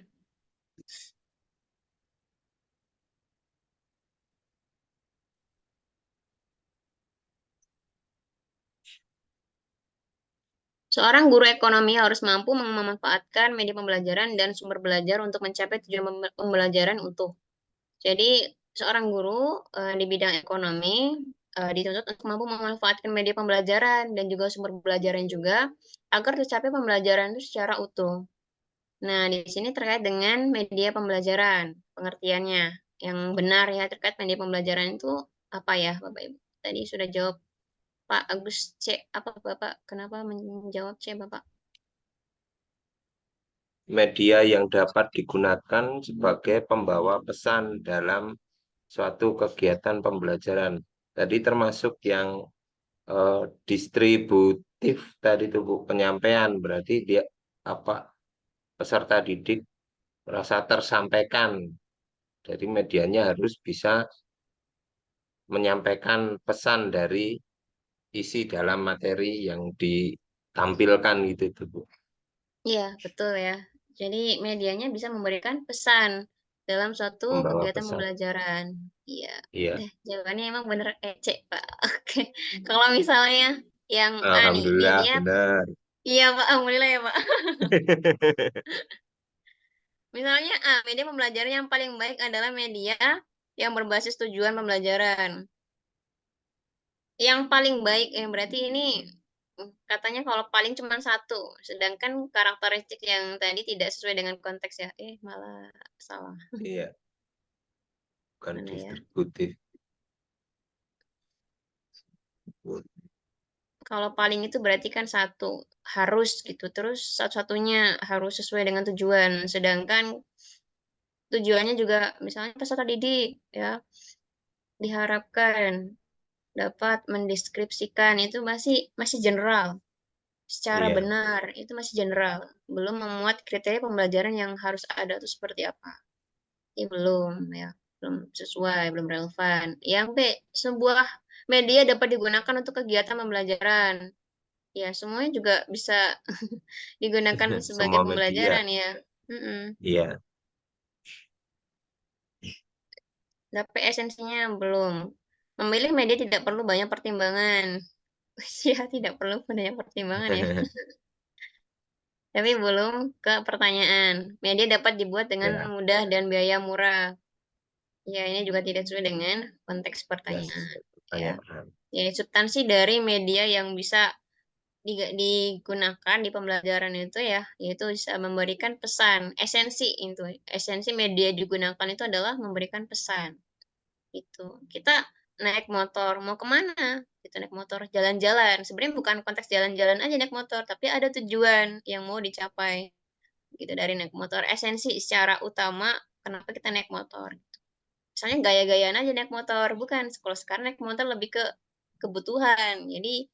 Seorang guru ekonomi harus mampu memanfaatkan media pembelajaran dan sumber belajar untuk mencapai tujuan pembelajaran utuh. Jadi, seorang guru di bidang ekonomi dituntut untuk mampu memanfaatkan media pembelajaran dan juga sumber belajaran juga agar tercapai pembelajaran itu secara utuh. Nah, di sini terkait dengan media pembelajaran, pengertiannya yang benar ya terkait media pembelajaran itu apa ya, Bapak Ibu? Tadi sudah jawab Pak Agus C. Apa Bapak? Kenapa menjawab C, Bapak? Media yang dapat digunakan sebagai pembawa pesan dalam suatu kegiatan pembelajaran. Tadi termasuk yang distributif tadi itu Bu, penyampaian berarti dia apa peserta didik merasa tersampaikan. Jadi medianya harus bisa menyampaikan pesan dari isi dalam materi yang ditampilkan gitu tuh Bu. Iya, betul ya. Jadi medianya bisa memberikan pesan dalam suatu Membawa kegiatan pesan. pembelajaran. Iya. Iya. Jawabannya emang bener C, Pak. Oke. Kalau misalnya yang A nih, Alhamdulillah media, benar. iya Pak, alhamdulillah ya Pak. Misalnya A, media pembelajaran yang paling baik adalah media yang berbasis tujuan pembelajaran. Yang paling baik, berarti ini katanya kalau paling cuma 1, sedangkan karakteristik yang tadi tidak sesuai dengan konteks ya. Malah salah. Iya. Bukan Mana ya? distributif. Kalau paling itu berarti kan 1, harus gitu. Terus satu-satunya harus sesuai dengan tujuan. Sedangkan tujuannya juga misalnya peserta didik ya diharapkan dapat mendeskripsikan itu masih general. Secara Iya. benar, itu masih general. Belum memuat kriteria pembelajaran yang harus ada itu seperti apa. Ini belum ya, belum sesuai, belum relevan. Yang B, sebuah media dapat digunakan untuk kegiatan pembelajaran. Ya, semuanya juga bisa digunakan sebagai Semua media. pembelajaran ya. Iya. Tapi esensinya belum. Memilih media tidak perlu banyak pertimbangan. Ya, tidak perlu banyak pertimbangan ya. Tapi belum ke pertanyaan. Media dapat dibuat dengan Ya. mudah dan biaya murah. Ya, ini juga tidak sesuai dengan konteks Ya, pertanyaan. Ya. pertanyaan. Jadi substansi dari media yang bisa digunakan di pembelajaran itu ya, yaitu bisa memberikan pesan. Esensi media digunakan itu adalah memberikan pesan. Itu. Kita naik motor, mau kemana? Kita naik motor jalan-jalan. Sebenarnya bukan konteks jalan-jalan aja naik motor, tapi ada tujuan yang mau dicapai. Gitu dari naik motor. Esensi secara utama kenapa kita naik motor. Misalnya gaya-gayaan aja naik motor, bukan. Kalau sekarang naik motor lebih ke kebutuhan. Jadi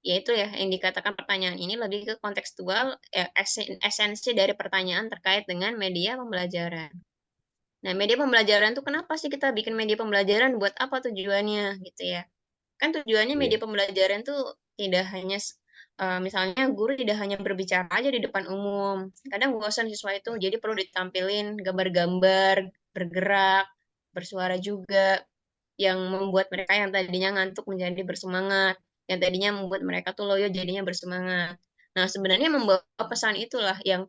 ya itu ya yang dikatakan pertanyaan ini lebih ke kontekstual esensi dari pertanyaan terkait dengan media pembelajaran. Nah, media pembelajaran tuh kenapa sih kita bikin media pembelajaran? Buat apa tujuannya gitu ya? Kan tujuannya media pembelajaran tuh tidak hanya misalnya guru tidak hanya berbicara aja di depan umum. Kadang bosan siswa itu, jadi perlu ditampilin gambar-gambar, bergerak, bersuara juga. yang membuat mereka yang tadinya ngantuk menjadi bersemangat, yang tadinya membuat mereka tuh loyo jadinya bersemangat. Nah, sebenarnya membawa pesan itulah yang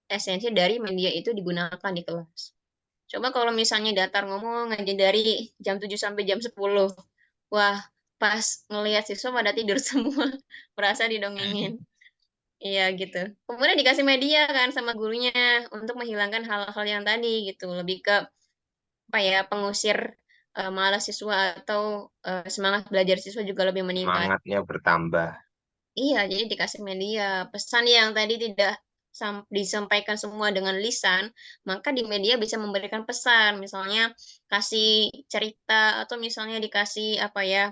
esensi dari media itu digunakan di kelas. Coba kalau misalnya datar ngomong aja dari jam 7 sampai jam 10. Wah, pas ngelihat siswa pada tidur semua, merasa didongengin. Iya gitu. Kemudian dikasih media kan sama gurunya untuk menghilangkan hal-hal yang tadi gitu. Lebih ke apa ya, pengusir malas siswa atau semangat belajar siswa juga lebih meningkat. Semangatnya bertambah. Iya, jadi dikasih media. Pesan yang tadi tidak disampaikan semua dengan lisan, maka di media bisa memberikan pesan. Misalnya kasih cerita atau misalnya dikasih apa ya,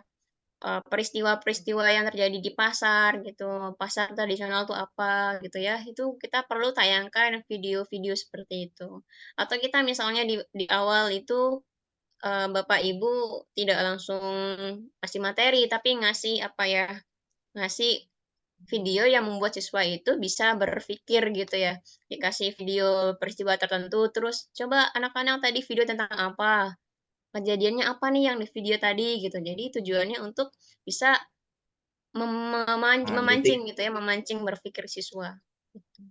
peristiwa-peristiwa yang terjadi di pasar gitu. Pasar tradisional tuh apa gitu ya. Itu kita perlu tayangkan video-video seperti itu. Atau kita misalnya di awal itu Bapak Ibu tidak langsung kasih materi, tapi ngasih apa ya, ngasih video yang membuat siswa itu bisa berpikir gitu ya. Dikasih video peristiwa tertentu, terus coba anak-anak tadi video tentang apa? Kejadiannya apa nih yang di video tadi gitu. Jadi tujuannya untuk bisa Mendidik. memancing gitu ya, memancing berpikir siswa. Gitu.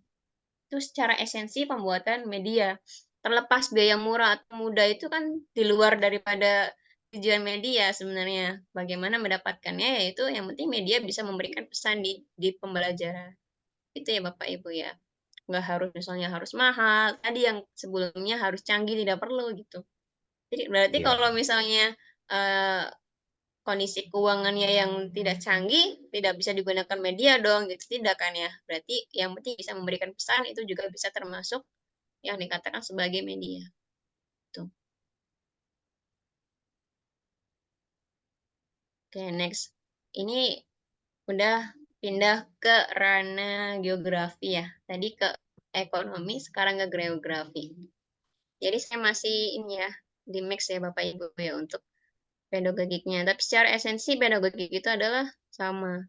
Itu secara esensi pembuatan media. Terlepas biaya murah atau mudah itu kan di luar daripada tujuan media sebenarnya. Bagaimana mendapatkannya, yaitu yang penting media bisa memberikan pesan di pembelajaran. Itu ya Bapak Ibu ya. Nggak harus misalnya harus mahal, tadi yang sebelumnya harus canggih, tidak perlu gitu. Jadi berarti Ya. kalau misalnya eh, kondisi keuangannya yang tidak canggih, tidak bisa digunakan media dong, gitu tidak kan ya. Berarti yang penting bisa memberikan pesan itu juga bisa termasuk yang dikatakan sebagai media. Tuh. Oke, next. Ini udah pindah ke ranah geografi ya. Tadi ke ekonomi, sekarang ke geografi. Jadi saya masih ini ya, di mix ya Bapak Ibu ya untuk pedagogiknya. Tapi secara esensi pedagogik itu adalah sama.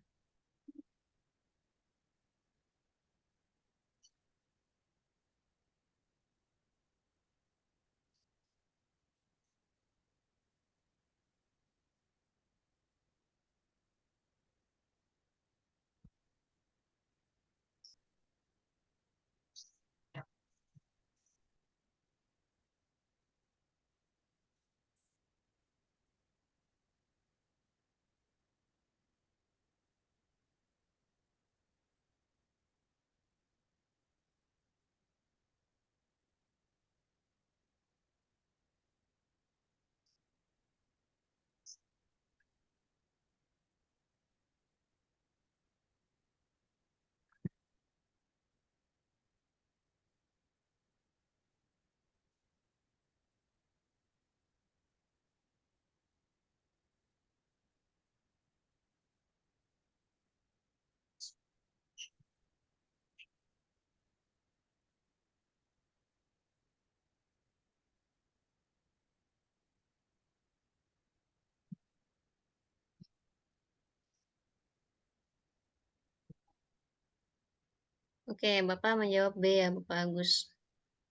Oke, Bapak menjawab B ya, Bapak Agus.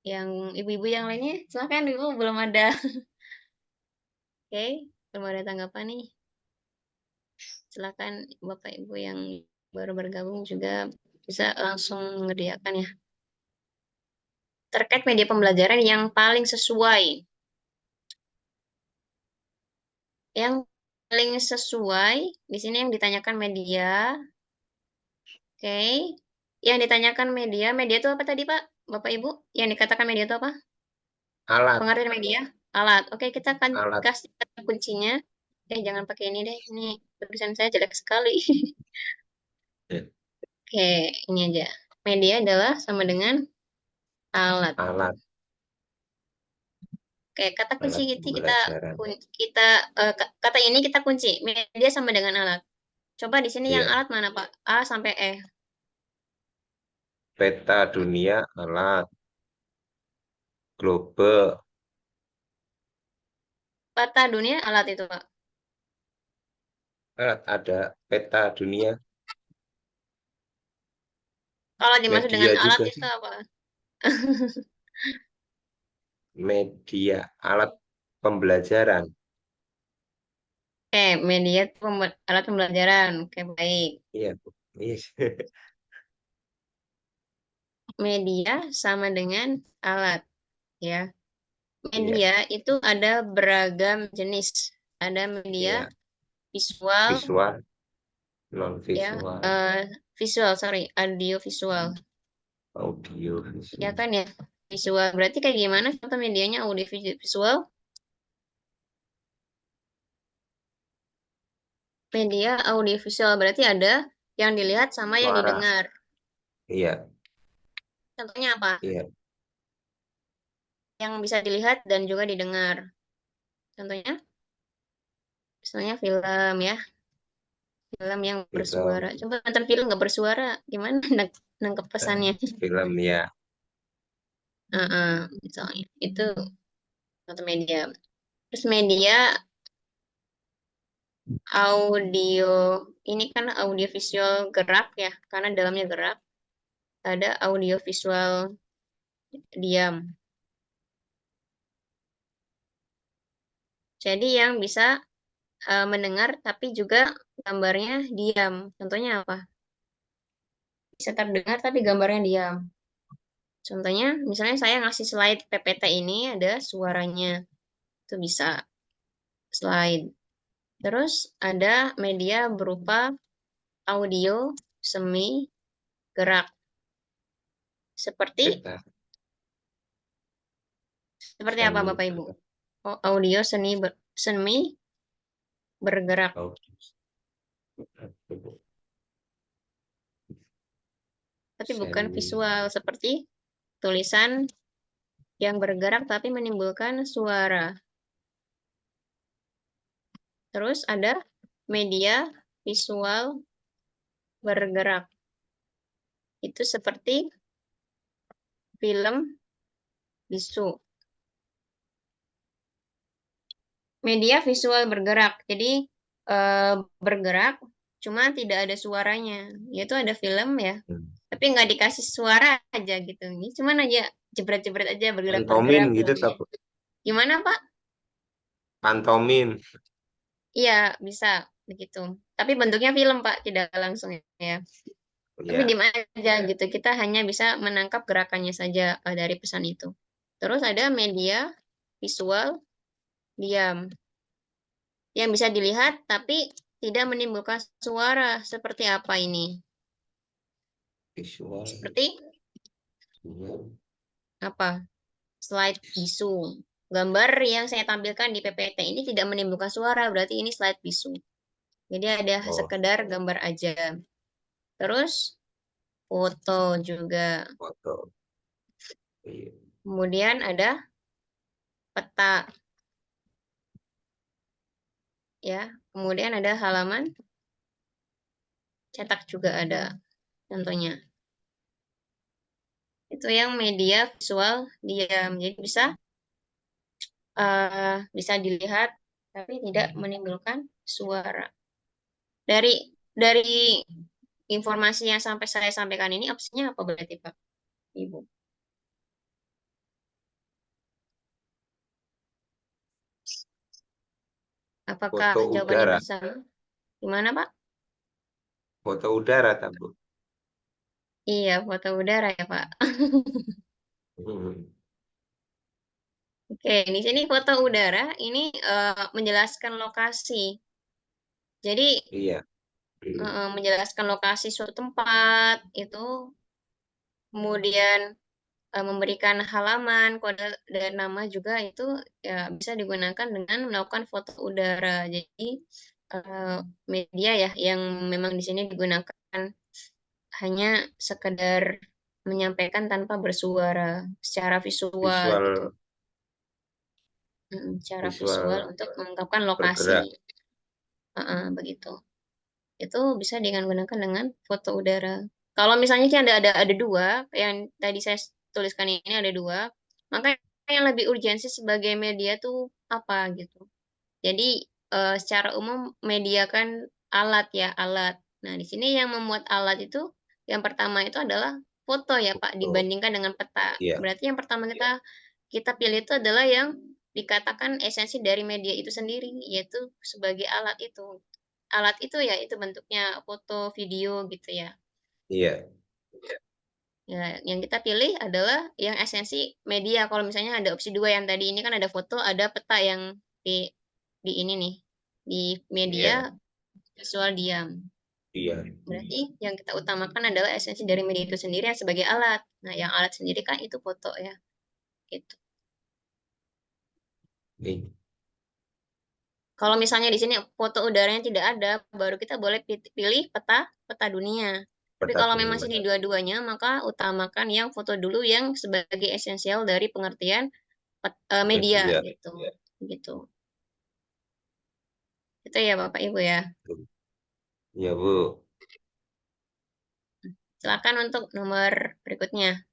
Yang ibu-ibu yang lainnya, silakan Ibu, belum ada. Oke, belum ada tanggapan nih. Silakan Bapak Ibu yang baru bergabung juga bisa langsung mengerjakan ya. Terkait media pembelajaran yang paling sesuai. Yang paling sesuai, di sini yang ditanyakan media. Oke. Yang ditanyakan media, media itu apa tadi Pak? Bapak Ibu, yang dikatakan media itu apa? Alat. Pengertian media? Alat. Oke, kita akan Alat. kasih kata kuncinya. Jangan pakai ini deh. Ini tulisan saya jelek sekali. Ya. Oke, ini aja. Media adalah sama dengan alat. Alat. Oke, kata kunci Alat kita pembelajaran. kata ini kita kunci. Media sama dengan alat. Coba di sini yang Ya. alat mana Pak? A sampai E. Peta dunia alat. Global. Peta dunia alat itu Pak. Alat ada peta dunia. Kalau dimaksud dengan Media alat juga itu sih. apa? Media alat pembelajaran. Oke, media itu alat pembelajaran. Oke, baik. Iya, Bu. Iya. Media sama dengan alat, ya. Iya, Media itu ada beragam jenis. Ada media iya. visual, Visual, non ya, visual, visual, sorry, audio visual, audio ya visual. kan ya. Visual berarti kayak gimana contoh medianya audio visual? Media audio visual berarti ada yang dilihat sama yang Suara. didengar. Iya, Contohnya apa? iya. Yang bisa dilihat dan juga didengar. Contohnya, misalnya film ya, film yang bersuara. Film, Coba nonton film nggak bersuara, gimana nangkep pesannya? film ya. Misalnya itu contoh media. Terus media audio ini kan audio visual gerak ya, karena dalamnya gerak. Ada audio visual diam. Jadi yang bisa mendengar tapi juga gambarnya diam. Contohnya apa? Bisa terdengar tapi gambarnya diam. Contohnya, misalnya saya ngasih slide PPT ini ada suaranya. Itu bisa slide. Terus ada media berupa audio semi gerak. Seperti Kita seperti apa semi Bapak Ibu? Oh, audio semi bergerak. Tapi bukan semi visual seperti tulisan yang bergerak tapi menimbulkan suara. Terus ada media visual bergerak. Itu seperti film bisu. Media visual bergerak. Jadi bergerak cuma tidak ada suaranya. Yaitu ada film ya. Tapi nggak dikasih suara aja gitu. Ini cuman aja jebret-jebret aja pantomin bergerak-bergerak gitu, filmnya. Gimana Pak? pantomin. Iya, bisa begitu. Tapi bentuknya film, Pak, tidak langsung ya. Tapi Ya, di aja gitu. Kita hanya bisa menangkap gerakannya saja dari pesan itu. Terus ada media visual diam yang bisa dilihat tapi tidak menimbulkan suara. Seperti apa ini? visual. Seperti apa? Slide bisu. Gambar yang saya tampilkan di PPT ini tidak menimbulkan suara, berarti ini slide bisu. Jadi ada Oh, sekedar gambar aja. Terus foto juga. foto. Iya. Kemudian ada peta ya. Kemudian ada halaman cetak juga ada contohnya. Itu yang media visual diam. Jadi bisa dilihat tapi tidak menimbulkan suara. Dari informasi yang sampai saya sampaikan ini opsinya apa berarti Pak Ibu? Apakah Foto jawabannya udara. bersama? Gimana Pak? Foto udara, tak, Bu? Iya, foto udara ya Pak. Oke, di sini foto udara ini menjelaskan lokasi. Jadi Iya. menjelaskan lokasi suatu tempat itu, kemudian memberikan halaman, kode dan nama juga itu ya bisa digunakan dengan melakukan foto udara. Jadi media ya yang memang di sini digunakan hanya sekedar menyampaikan tanpa bersuara secara visual gitu. Visual, Secara visual visual untuk mengungkapkan lokasi. bergerak. Begitu. Itu bisa digunakan dengan foto udara. Kalau misalnya sih ada dua, yang tadi saya tuliskan ini ada dua, maka yang lebih urgensi sebagai media tuh apa gitu. Jadi secara umum media kan alat ya, alat. Nah, di sini yang membuat alat itu yang pertama itu adalah foto ya Pak, Foto. dibandingkan dengan peta. Iya. Berarti yang pertama kita pilih itu adalah yang dikatakan esensi dari media itu sendiri, yaitu sebagai alat itu. Alat itu ya itu bentuknya foto, video gitu ya. Iya. Ya, yang kita pilih adalah yang esensi media. Kalau misalnya ada opsi 2 yang tadi ini kan ada foto, ada peta yang di ini nih, di media visual diam. Iya. Berarti yang kita utamakan adalah esensi dari media itu sendiri yang sebagai alat. Nah, yang alat sendiri kan itu foto ya. Gitu. Iya. Kalau misalnya di sini foto udaranya tidak ada, baru kita boleh pilih peta dunia. Tapi Peta kalau memang dunia. sini dua-duanya, maka utamakan yang foto dulu yang sebagai esensial dari pengertian media Media. gitu. Gitu. Itu ya Bapak Ibu ya. Iya, Bu. Silakan untuk nomor berikutnya.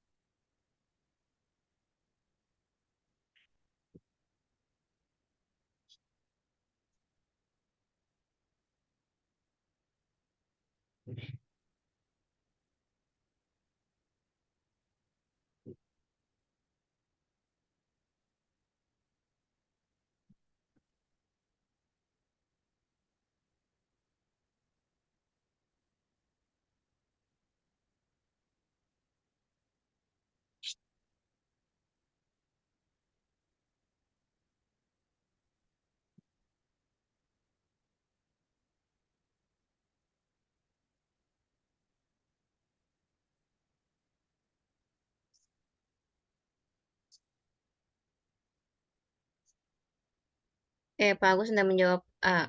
Pak Agus sudah menjawab A.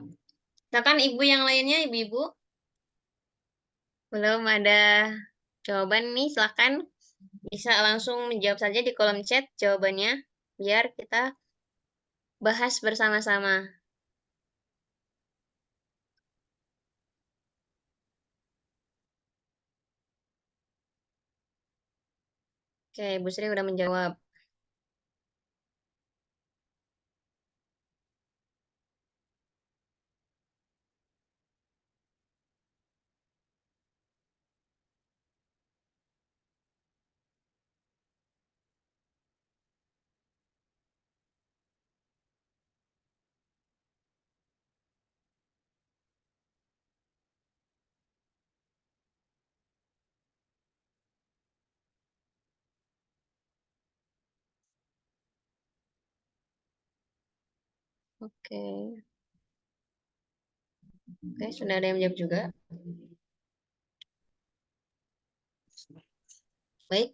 Silakan Ibu yang lainnya, Ibu-ibu. Belum ada jawaban nih, silakan bisa langsung menjawab saja di kolom chat jawabannya, biar kita bahas bersama-sama. Oke, Bu Sri udah menjawab. Oke. Oke, sudah ada yang menjawab juga. Baik.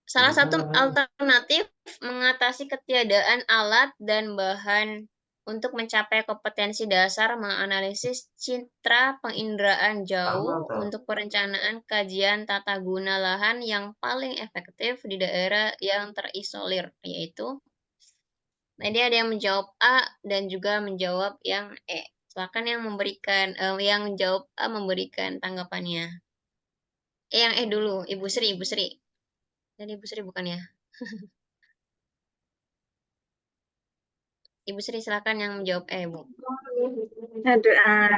Salah satu alternatif mengatasi ketiadaan alat dan bahan untuk mencapai kompetensi dasar menganalisis citra penginderaan jauh untuk perencanaan kajian tata guna lahan yang paling efektif di daerah yang terisolir, yaitu tadi ada yang menjawab A dan juga menjawab yang E. Silakan yang memberikan yang menjawab A memberikan tanggapannya. Yang E dulu, Ibu Sri. Jadi Ibu Sri bukan ya? Ibu Sri silakan yang menjawab Bu. Aduh,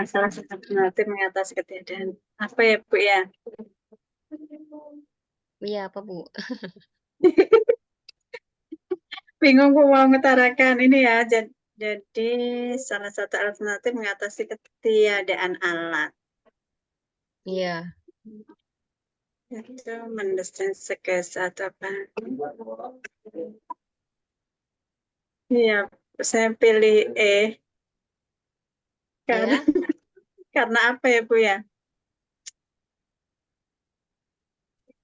salah satu alternatif mengatasi ketiadaan. Apa ya, Bu ya? Iya, apa Bu? Bingung Bu mau mengutarakan ini ya. Jadi salah satu alternatif mengatasi ketiadaan alat. Iya. Itu mendesain sketsa atau apa? Iya, saya pilih E. Karena, Iya. karena apa ya Bu ya?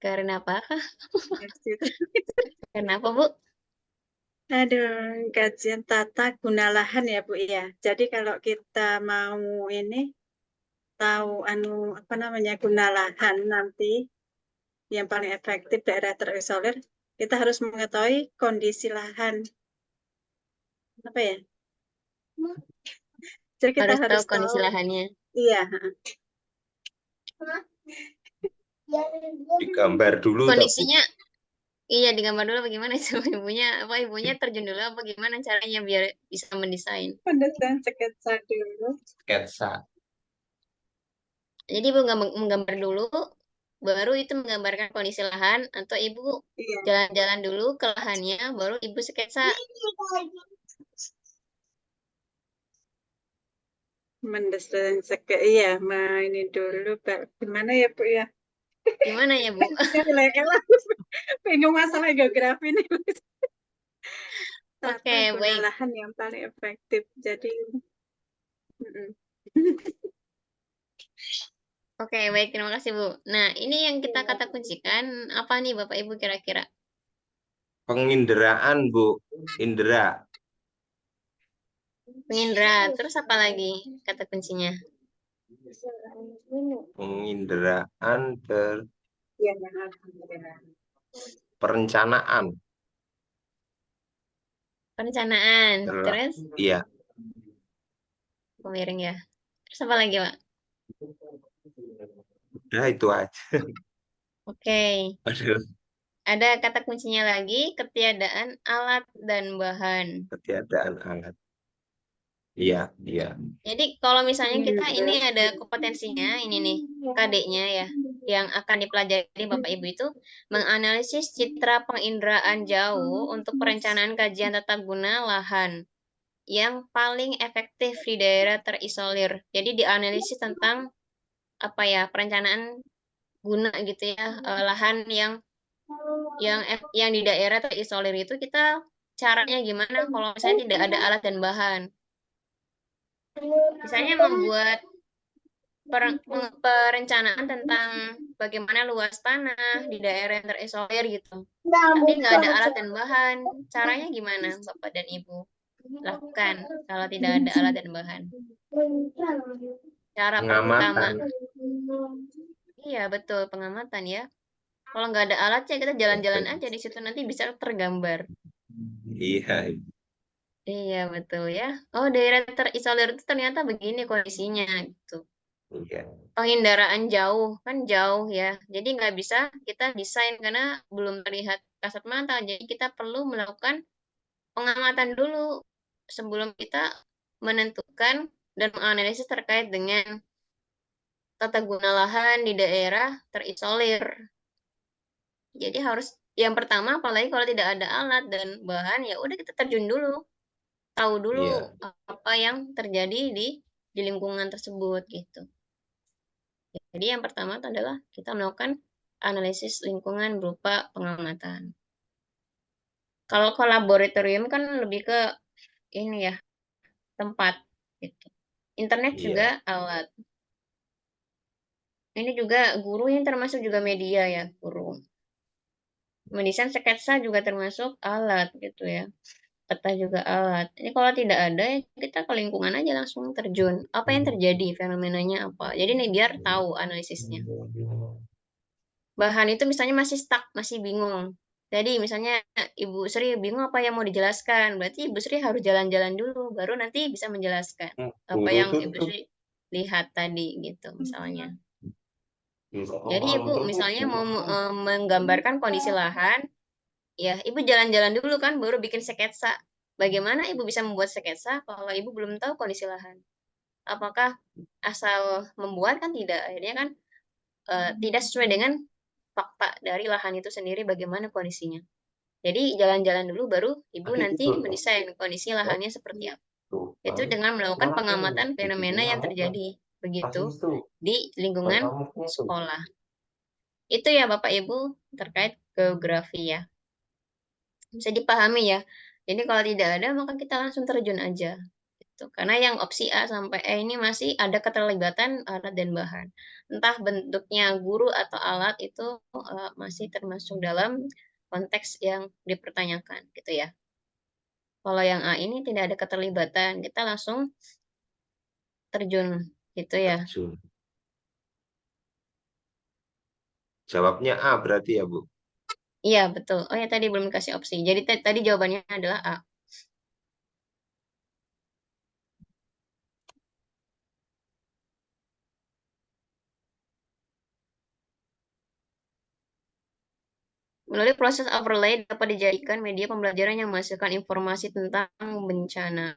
Karena apa? Kenapa Bu? Aduh, kajian tata guna lahan ya Bu ya. Jadi kalau kita mau ini tahu apa namanya guna lahan nanti yang paling efektif daerah terisolir, kita harus mengetahui kondisi lahan. Apa ya? Jadi kita Harus tahu harus kondisi tahu. lahannya. Iya. Digambar dulu Kondisinya iya digambar dulu bagaimana itu ibunya terjun dulu apa gimana caranya biar bisa mendesain. Mendesain sketsa dulu. sketsa. Jadi Ibu menggambar dulu, baru itu menggambarkan kondisi lahan, atau Ibu Iya. jalan-jalan dulu ke lahannya, baru Ibu sketsa. mendesain iya, ini dulu, gimana ya Bu ya? Gimana ya Bu? Bingung masalah geografi nih. Tata Oke, guna baik. lahan yang paling efektif. Jadi, mm-mm. Oke, baik. Terima kasih, Bu. Nah, ini yang kita kata kuncikan apa nih Bapak Ibu kira-kira? Penginderaan, Bu. Indera. Pengindra. Terus apa lagi kata kuncinya? Penginderaan Ya, perencanaan. Perencanaan. Telah. Terus Iya. miring ya. Terus apa lagi, Pak? Udah itu aja. Oke. Aduh, Ada kata kuncinya lagi, ketiadaan alat dan bahan. ketiadaan alat. Iya, iya. Jadi kalau misalnya kita ini ada kompetensinya, ini nih, KD-nya ya, yang akan dipelajari Bapak Ibu itu menganalisis citra penginderaan jauh untuk perencanaan kajian tata guna lahan yang paling efektif di daerah terisolir. Jadi dianalisis tentang apa ya, perencanaan guna gitu ya, lahan yang di daerah terisolir itu kita caranya gimana kalau misalnya tidak ada alat dan bahan. Misalnya membuat perencanaan tentang bagaimana luas tanah di daerah yang terisolir gitu. Tapi nggak ada alat dan bahan. Caranya gimana Bapak dan Ibu lakukan kalau tidak ada alat dan bahan? Cara pertama, Pengamatan. iya betul pengamatan ya. Kalau nggak ada alat ya kita jalan-jalan aja di situ nanti bisa tergambar. Iya, Iya betul ya. Oh daerah terisolir itu ternyata begini kondisinya gitu. iya. Penginderaan jauh kan jauh ya. Jadi nggak bisa kita desain karena belum terlihat kasat mata. Jadi kita perlu melakukan pengamatan dulu sebelum kita menentukan dan menganalisis terkait dengan tata guna lahan di daerah terisolir. Jadi harus yang pertama apalagi kalau tidak ada alat dan bahan ya udah kita terjun dulu, tahu dulu Iya. apa yang terjadi di lingkungan tersebut gitu. Jadi yang pertama adalah kita melakukan analisis lingkungan berupa pengamatan. Kalau laboratorium kan lebih ke ini ya, tempat gitu. Internet juga Iya. alat. Ini juga guru yang termasuk juga media ya, guru. Mendesain sketsa juga termasuk alat gitu ya. Peta juga alat. Ini kalau tidak ada, ya kita ke lingkungan aja langsung terjun. Apa yang terjadi, fenomenanya apa. Jadi nih biar tahu analisisnya. Bahan itu misalnya masih stuck, masih bingung. Jadi misalnya Ibu Sri bingung apa yang mau dijelaskan. Berarti Ibu Sri harus jalan-jalan dulu, baru nanti bisa menjelaskan apa Guru yang Ibu tutup. Sri lihat tadi gitu misalnya. Jadi Oh, Ibu misalnya mau menggambarkan kondisi lahan, ya Ibu jalan-jalan dulu kan, baru bikin sketsa. Bagaimana Ibu bisa membuat sketsa kalau Ibu belum tahu kondisi lahan? Apakah asal membuat kan tidak, akhirnya kan tidak sesuai dengan fakta dari lahan itu sendiri bagaimana kondisinya. Jadi jalan-jalan dulu baru Ibu nanti mendesain kondisi lahannya seperti apa. Itu dengan melakukan pengamatan fenomena yang terjadi begitu di lingkungan sekolah. Itu ya Bapak Ibu terkait geografi ya. Bisa dipahami ya. Jadi kalau tidak ada maka kita langsung terjun aja. Gitu. Karena yang opsi A sampai E ini masih ada keterlibatan alat dan bahan. Entah bentuknya guru atau alat itu masih termasuk dalam konteks yang dipertanyakan gitu ya. Kalau yang A ini tidak ada keterlibatan, kita langsung terjun gitu ya. terjun. Jawabnya A berarti ya, Bu. Iya, betul. Oh ya tadi belum dikasih opsi. Jadi tadi jawabannya adalah A. Melalui proses overlay dapat dijadikan media pembelajaran yang menghasilkan informasi tentang bencana.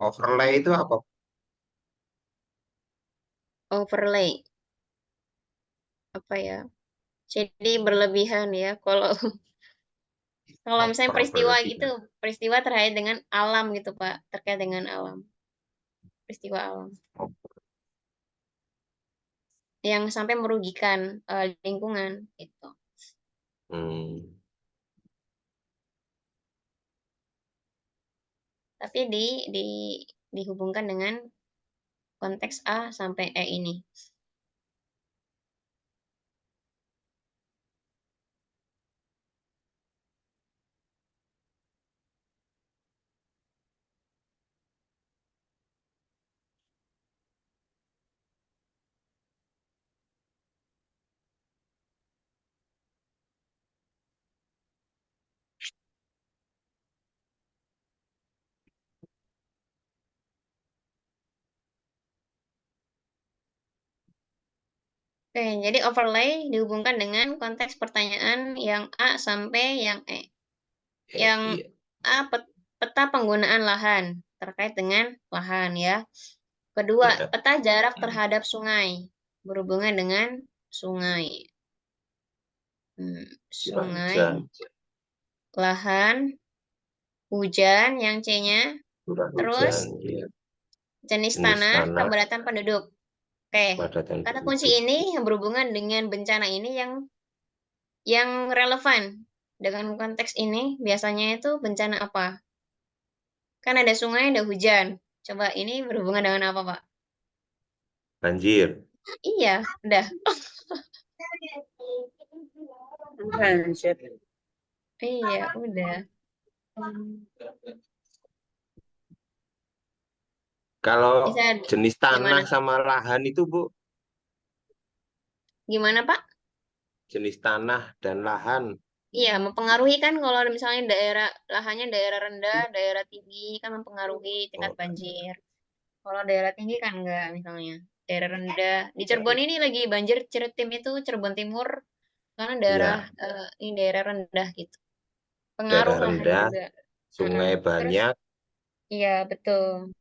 Overlay itu apa? Overlay. apa ya? Jadi berlebihan ya. Kalau kalau misalnya peristiwa gitu, Berlebihan. peristiwa terkait dengan alam gitu, Pak, terkait dengan alam, peristiwa alam Oh, yang sampai merugikan lingkungan gitu. hmm. Tapi dihubungkan dengan konteks A sampai E ini. Oke, jadi overlay dihubungkan dengan konteks pertanyaan yang A sampai yang E. Yang Iya. A, peta penggunaan lahan terkait dengan lahan ya. Kedua, peta jarak terhadap sungai berhubungan dengan sungai. Curah Sungai, hujan. lahan, hujan yang C-nya, Curah terus hujan. Iya. jenis Jenis tanah, tanah, kepadatan penduduk. Oke, padatan kata kunci penduduk. ini yang berhubungan dengan bencana ini yang relevan dengan konteks ini biasanya itu bencana apa? Kan ada sungai, ada hujan. Coba ini berhubungan dengan apa, Pak? Banjir. Iya, udah. Banjir. Iya, udah. Kalau Bisa jenis gimana? tanah sama lahan itu, Bu, Gimana, Pak? jenis tanah dan lahan. Iya, mempengaruhi kan kalau misalnya daerah lahannya daerah rendah, daerah tinggi kan mempengaruhi tingkat Oh, banjir. Kalau daerah tinggi kan enggak misalnya. Daerah rendah. Di ya, Cirebon ini lagi banjir Ciretim itu Cirebon Timur karena daerah ya, ini daerah rendah gitu. Pengaruh daerah lahan rendah, juga. Heeh. sungai Terus banyak, iya, betul.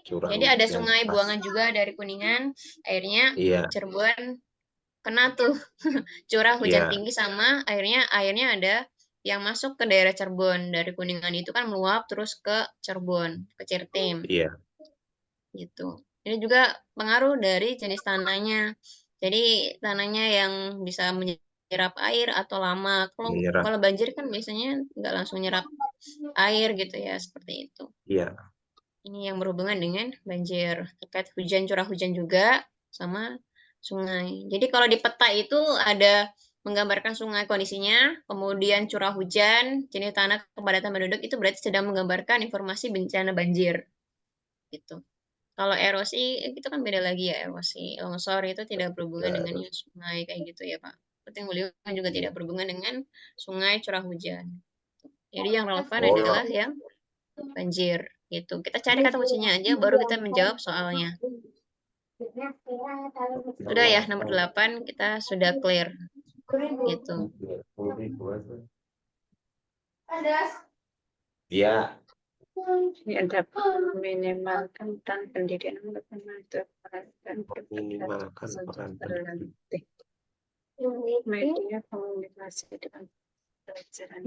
curah Jadi ada hujan sungai pas. buangan juga dari Kuningan, airnya Iya, Cirebon kena tuh curah hujan iya, tinggi sama airnya ada yang masuk ke daerah Cirebon dari Kuningan itu kan meluap terus ke Cirebon, ke Ciretim iya, gitu. Ini juga pengaruh dari jenis tanahnya. Jadi tanahnya yang bisa menyerap air atau lama. Kalau menyerap. kalau banjir kan biasanya nggak langsung nyerap air gitu ya, seperti itu. Iya, Ini yang berhubungan dengan banjir, terkait hujan, curah hujan juga, sama sungai. Jadi kalau di peta itu ada menggambarkan sungai kondisinya, kemudian curah hujan, jenis tanah, kepadatan penduduk, itu berarti sedang menggambarkan informasi bencana banjir. Gitu. Kalau erosi, itu kan beda lagi ya, erosi. Longsor itu tidak berhubungan dengan harus. yang sungai, kayak gitu ya, Pak. Puting beliung juga Iya. tidak berhubungan dengan sungai, curah hujan. Jadi yang relevan Oh, adalah yang banjir gitu. Kita cari kata kuncinya aja baru kita menjawab soalnya. Sudah ya, nomor 8 kita sudah clear gitu. Iya, Yang dapat meminimalkan peran pendidikan untuk memajukan dan minimalkan peran pendidik. berlatih media komunikasi dengan pelajaran.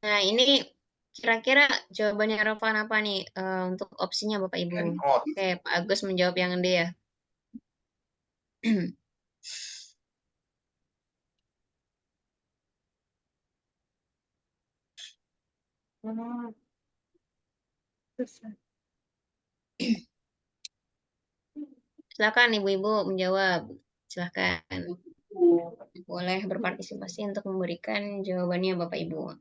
Nah, ini kira-kira jawabannya relevan apa nih untuk opsinya Bapak Ibu? Oke, Pak Agus menjawab yang D ya. Silakan Ibu-ibu menjawab. Silakan. Boleh berpartisipasi untuk memberikan jawabannya Bapak Ibu.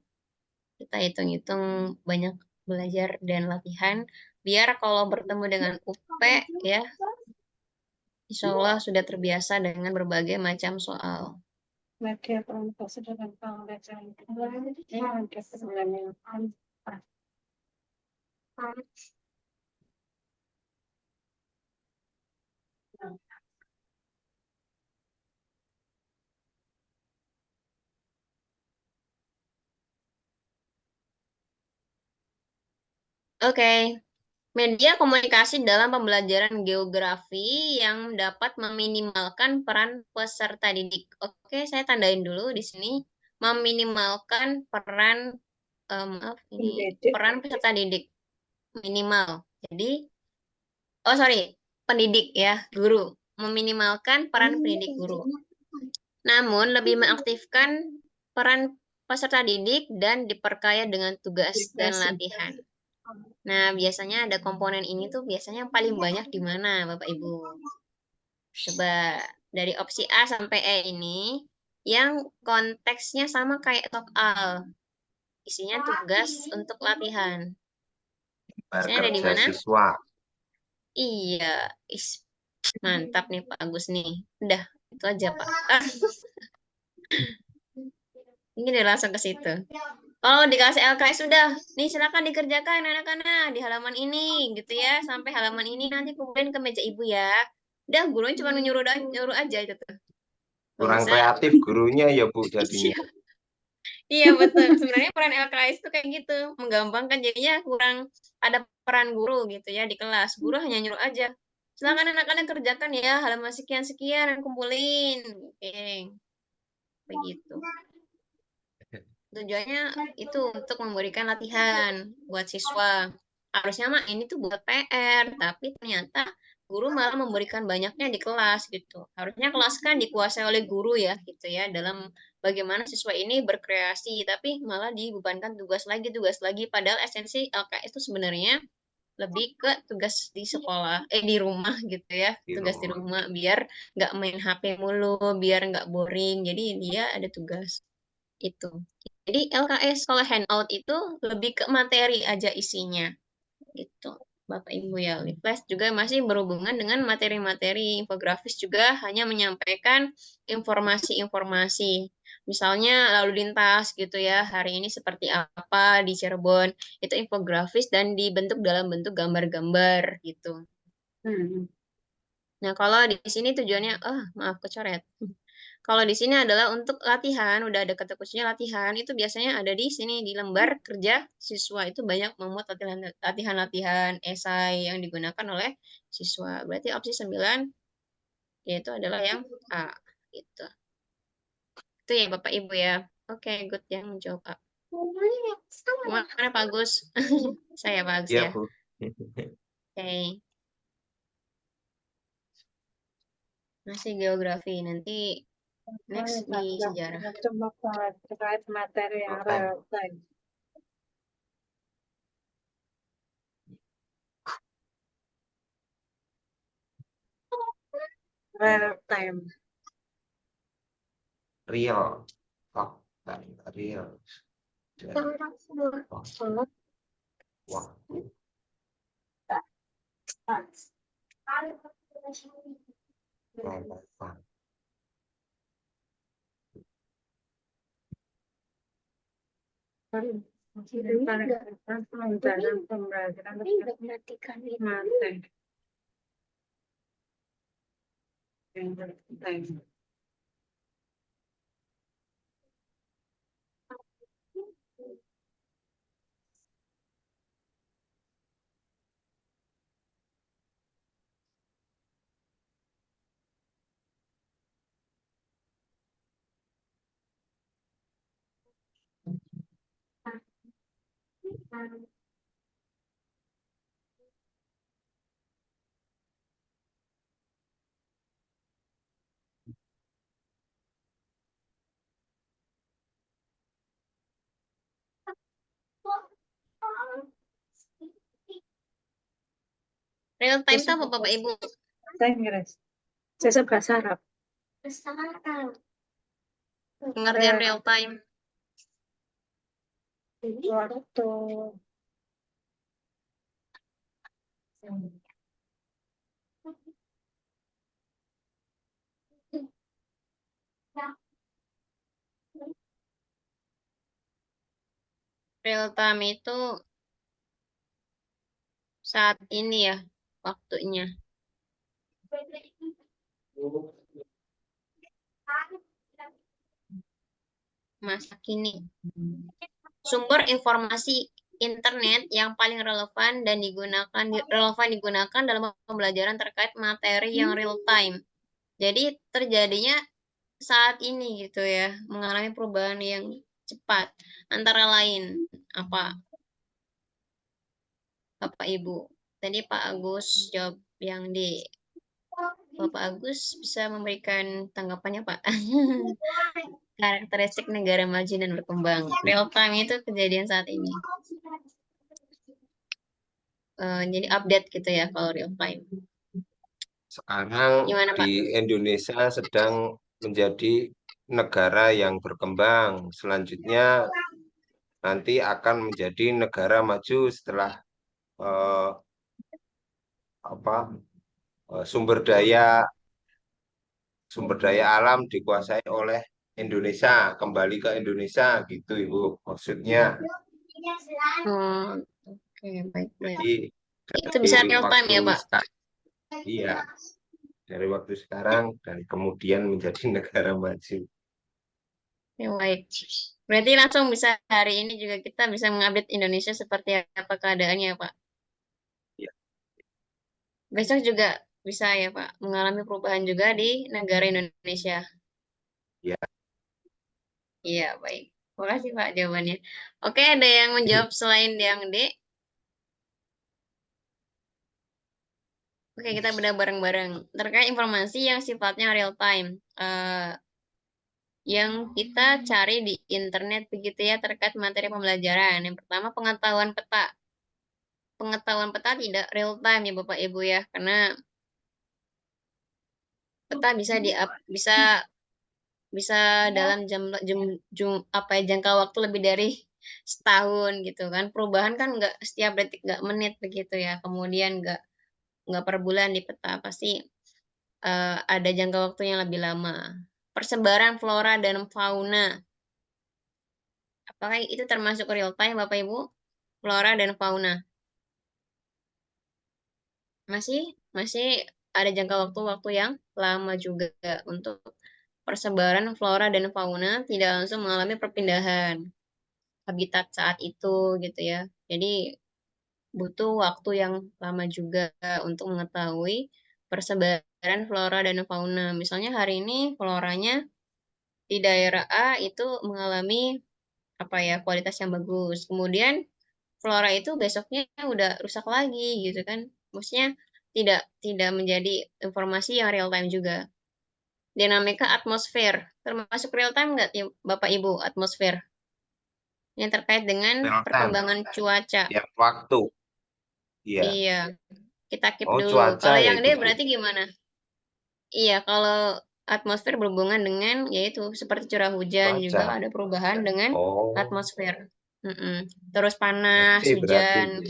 Kita hitung-hitung banyak belajar dan latihan biar kalau bertemu dengan UP ya insya Allah sudah terbiasa dengan berbagai macam soal. Media komunikasi dengan pembelajaran yang dapat Oke. Media komunikasi dalam pembelajaran geografi yang dapat meminimalkan peran peserta didik. Oke, saya tandain dulu di sini. Meminimalkan peran, maaf, ini Pendidik. peran peserta didik. Minimal. Jadi, oh sorry, pendidik ya, guru. Meminimalkan peran pendidik guru. Namun, lebih mengaktifkan peran peserta didik dan diperkaya dengan tugas dan latihan. Nah, biasanya ada komponen ini tuh biasanya yang paling banyak di mana, Bapak Ibu? Coba dari opsi A sampai E ini, yang konteksnya sama kayak soal. Isinya tugas untuk latihan. Biasanya ada di Kerja mana? siswa. Iya, mantap nih Pak Agus nih. Udah, itu aja Pak. Ah, ini udah langsung ke situ. Kalau dikasih LKS sudah, nih silakan dikerjakan anak-anak di halaman ini gitu ya, sampai halaman ini nanti kumpulin ke meja ibu ya. Udah, gurunya cuma nyuruh nyuruh aja itu tuh. Kurang Bisa. kreatif gurunya ya Bu jadinya. Iya, iya betul. Sebenarnya peran LKS itu kayak gitu, menggampangkan jadinya kurang ada peran guru gitu ya di kelas. Guru hanya nyuruh aja. Silakan anak-anak kerjakan ya halaman sekian-sekian dan kumpulin. Oke. Begitu. Tujuannya itu untuk memberikan latihan buat siswa. Harusnya mah ini tuh buat PR, tapi ternyata guru malah memberikan banyaknya di kelas gitu. Harusnya kelas kan dikuasai oleh guru ya gitu ya dalam bagaimana siswa ini berkreasi, tapi malah dibebankan tugas lagi. Padahal esensi LKS itu sebenarnya lebih ke tugas di sekolah, di rumah gitu ya, Di tugas di rumah. rumah biar nggak main HP mulu, biar nggak boring. Jadi dia ada tugas itu. Jadi LKS kalau handout itu lebih ke materi aja isinya gitu. Bapak Ibu ya, Flash juga masih berhubungan dengan materi-materi. Infografis juga hanya menyampaikan informasi-informasi. Misalnya lalu lintas gitu ya, hari ini seperti apa di Cirebon. Itu infografis dan dibentuk dalam bentuk gambar-gambar gitu. Nah, kalau di sini tujuannya, maaf kecoret. Kalau di sini adalah untuk latihan, udah ada kata kuncinya latihan, itu biasanya ada di sini di lembar kerja siswa. Itu banyak memuat latihan-latihan esai yang digunakan oleh siswa. Berarti opsi 9 yaitu adalah yang A gitu. Itu ya Bapak Ibu ya. Oke, good yang menjawab A. Mana Pak Agus? Saya Pak Agus Iya ya. Bu. Oke. Masih geografi, nanti next di sejarah. Cuma terkait materi yang Oke. relevan. Real time. Real. Fakta real. Waktu. Relevan. Dalam pembelajaran materi yang bertanya. Real time itu apa Bapak Ibu? Bahasa Inggris. Saya bahasa Arab. Pengertian real time. Waktu. Real time itu saat ini ya waktunya. Masa kini. Sumber informasi internet yang paling relevan dan digunakan dalam pembelajaran terkait materi yang real time. Jadi terjadinya saat ini gitu ya, mengalami perubahan yang cepat. Antara lain apa, Bapak Ibu? Tadi Pak Agus jawab yang D. Bapak Agus bisa memberikan tanggapannya, Pak. Karakteristik negara maju dan berkembang. Real time itu kejadian saat ini. Jadi update gitu ya kalau real time. Sekarang Gimana, Pak? di Indonesia sedang menjadi negara yang berkembang. Selanjutnya nanti akan menjadi negara maju setelah eh, sumber daya alam dikuasai oleh Indonesia, kembali ke Indonesia gitu Ibu maksudnya. Oke, baik. Jadi Itu bisa real time ya, Pak? Iya, dari waktu sekarang dan kemudian menjadi negara maju. Ya, baik. Berarti langsung bisa hari ini juga kita bisa mengupdate Indonesia seperti apa keadaannya, Pak? Ya. Besok juga bisa ya, Pak, mengalami perubahan juga di negara Indonesia. Ya. Iya, baik. Terima kasih, Pak, jawabannya. Oke, ada yang menjawab selain yang D? Oke, kita bedah bareng-bareng. Terkait informasi yang sifatnya real time. Yang kita cari di internet begitu ya terkait materi pembelajaran. Yang pertama pengetahuan peta. Pengetahuan peta tidak real time ya Bapak Ibu ya, karena peta bisa dalam jangka waktu lebih dari setahun gitu kan. Perubahan kan nggak setiap detik, nggak menit begitu ya. Kemudian nggak per bulan di peta, pasti ada jangka waktu yang lebih lama. Persebaran flora dan fauna. Apakah itu termasuk real time, Bapak Ibu? Flora dan fauna. Masih ada jangka waktu yang lama juga untuk persebaran flora dan fauna tidak langsung mengalami perpindahan habitat saat itu gitu ya. Jadi butuh waktu yang lama juga untuk mengetahui persebaran flora dan fauna. Misalnya hari ini floranya di daerah A itu mengalami kualitas yang bagus. Kemudian flora itu besoknya udah rusak lagi gitu kan. Maksudnya tidak menjadi informasi yang real time juga. Dinamika atmosfer termasuk real time nggak ya Bapak Ibu, atmosfer yang terkait dengan perkembangan cuaca. Tiap waktu. Iya. Iya, kita keep dulu. Cuaca Kalau ya yang D itu. berarti gimana? Iya, kalau atmosfer berhubungan dengan yaitu seperti curah hujan Cuaca. juga ada perubahan dengan atmosfer. Terus panas, hujan.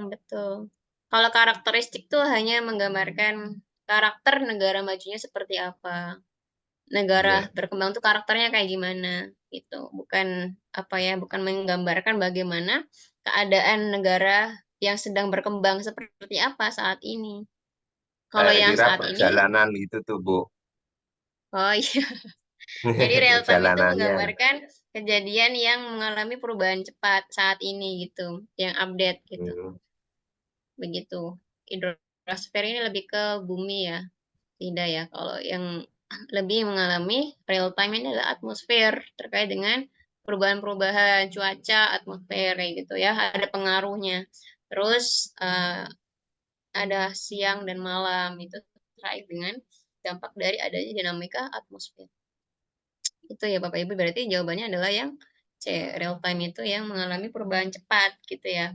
Betul. Kalau karakteristik tuh hanya menggambarkan karakter negara majunya seperti apa. Negara berkembang tuh karakternya kayak gimana gitu. Bukan bukan menggambarkan bagaimana keadaan negara yang sedang berkembang seperti apa saat ini. Kalau yang Kira saat ini, perjalanan gitu tuh, Bu. oh iya. Jadi real time itu Perjalanannya. menggambarkan kejadian yang mengalami perubahan cepat saat ini gitu, yang update gitu. Begitu. Hidrosfer ini lebih ke bumi ya. Tidak ya. Kalau yang lebih mengalami real time ini adalah atmosfer terkait dengan perubahan-perubahan cuaca, atmosfer kayak gitu ya. Ada pengaruhnya. Terus ada siang dan malam itu terkait dengan dampak dari adanya dinamika atmosfer. Itu ya Bapak Ibu, berarti jawabannya adalah yang C, real time itu yang mengalami perubahan cepat gitu ya.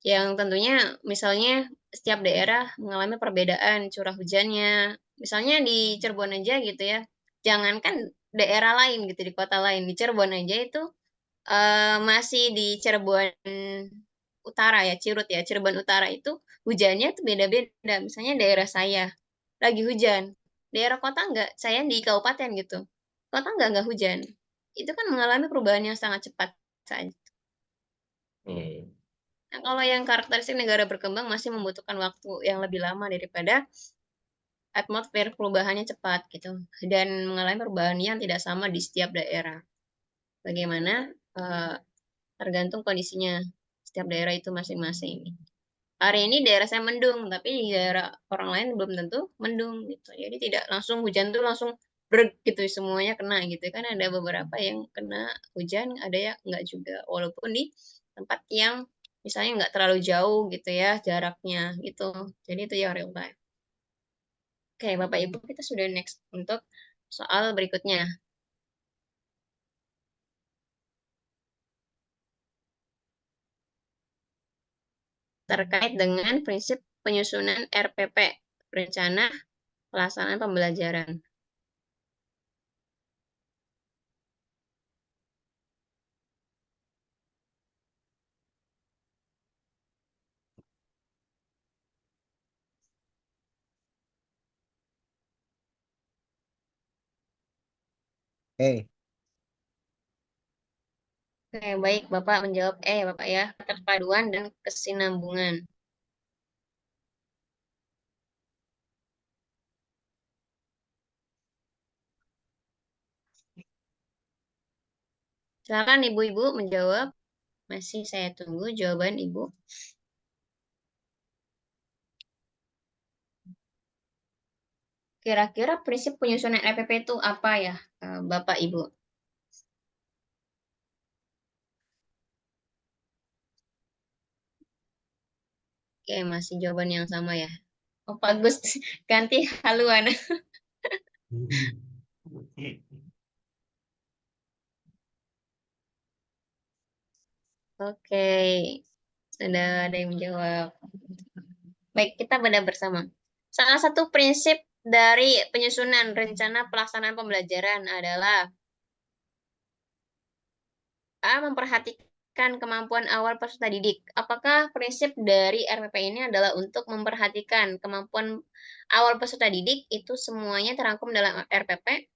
Yang tentunya misalnya setiap daerah mengalami perbedaan curah hujannya. Misalnya di Cirebon aja gitu ya. Jangankan daerah lain gitu, di kota lain, di Cirebon aja itu masih di Cirebon Utara ya, Cirut ya, Cirebon Utara itu hujannya tuh beda-beda. Misalnya daerah saya lagi hujan, daerah kota enggak, saya di kabupaten gitu. Kota enggak hujan. Itu kan mengalami perubahan yang sangat cepat saja. Nah, kalau yang karakteristik negara berkembang masih membutuhkan waktu yang lebih lama daripada atmosfer, perubahannya cepat gitu dan mengalami perubahan yang tidak sama di setiap daerah. bagaimana tergantung kondisinya setiap daerah itu masing-masing. Hari ini daerah saya mendung, tapi di daerah orang lain belum tentu mendung gitu. Jadi tidak langsung hujan tuh langsung brek gitu semuanya kena gitu kan, ada beberapa yang kena hujan, ada yang enggak juga. Walaupun di tempat yang misalnya nggak terlalu jauh gitu ya jaraknya gitu. Jadi itu yang real time. Oke, Bapak Ibu, kita sudah next untuk soal berikutnya. Terkait dengan prinsip penyusunan RPP, Rencana Pelaksanaan Pembelajaran. Oke, baik, Bapak menjawab Bapak ya. Keterpaduan dan kesinambungan. Silakan Ibu-Ibu menjawab. Masih saya tunggu jawaban Ibu. Kira-kira prinsip penyusunan RPP itu apa ya, Bapak Ibu? Oke, masih jawaban yang sama ya. Oh, bagus. Ganti haluan. Oke, sudah ada yang menjawab. Baik, kita bedah bersama. Salah satu prinsip dari penyusunan rencana pelaksanaan pembelajaran adalah memperhatikan kemampuan awal peserta didik. Apakah prinsip dari RPP ini adalah untuk memperhatikan kemampuan awal peserta didik itu semuanya terangkum dalam RPP?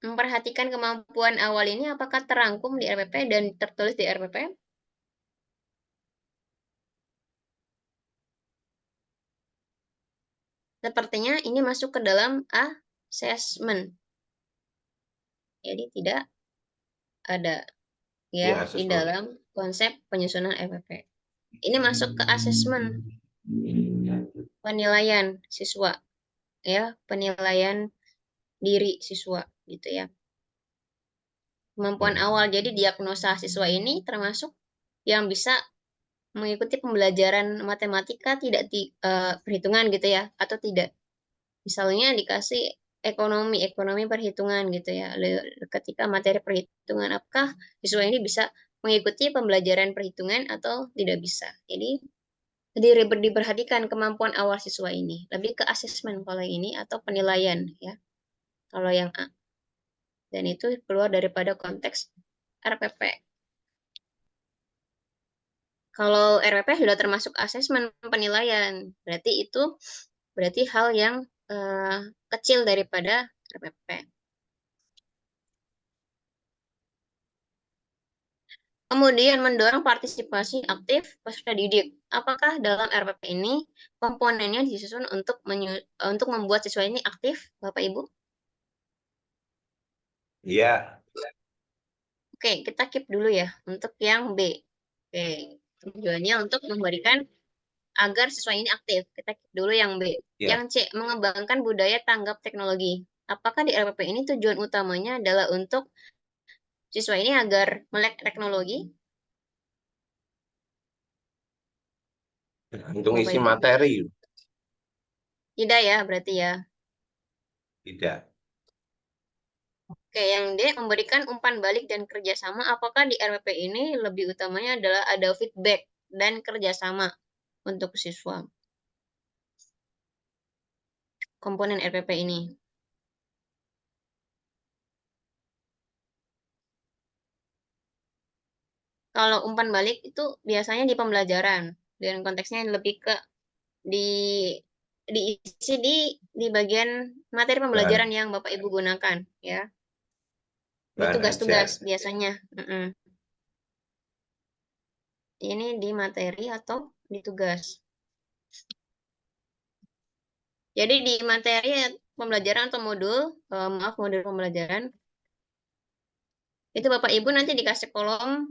Memperhatikan kemampuan awal ini apakah terangkum di RPP dan tertulis di RPP? Sepertinya ini masuk ke dalam assessment. Jadi tidak ada ya di dalam konsep penyusunan RPP. Ini masuk ke assessment, penilaian siswa, ya, penilaian diri siswa gitu ya. Kemampuan awal, jadi diagnosa siswa ini termasuk yang bisa mengikuti pembelajaran matematika tidak perhitungan gitu ya, atau tidak. Misalnya dikasih ekonomi perhitungan gitu ya. Ketika materi perhitungan, apakah siswa ini bisa mengikuti pembelajaran perhitungan atau tidak bisa. Jadi diperhatikan kemampuan awal siswa ini. Lebih ke asesmen kalau ini atau penilaian ya. Kalau yang A. Dan itu keluar daripada konteks RPP. Kalau RPP sudah termasuk asesmen penilaian, berarti hal yang kecil daripada RPP. Kemudian mendorong partisipasi aktif peserta didik. Apakah dalam RPP ini komponennya disusun untuk membuat siswa ini aktif, Bapak Ibu? Iya. Oke, kita keep dulu ya untuk yang B. Oke, tujuannya untuk memberikan agar siswa ini aktif. Kita keep dulu yang B. Ya. Yang C, mengembangkan budaya tanggap teknologi. Apakah di RPP ini tujuan utamanya adalah untuk siswa ini agar melek teknologi? Untuk isi materi. Tidak ya, berarti ya. Tidak. Oke, yang D, memberikan umpan balik dan kerjasama. Apakah di RPP ini lebih utamanya adalah ada feedback dan kerjasama untuk siswa? Komponen RPP ini. Kalau umpan balik itu biasanya di pembelajaran. Dan konteksnya lebih ke diisi di bagian materi pembelajaran yang Bapak Ibu gunakan ya. Di tugas-tugas biasanya. Ini di materi atau di tugas. Jadi di materi pembelajaran atau modul, modul pembelajaran, itu Bapak Ibu nanti dikasih kolom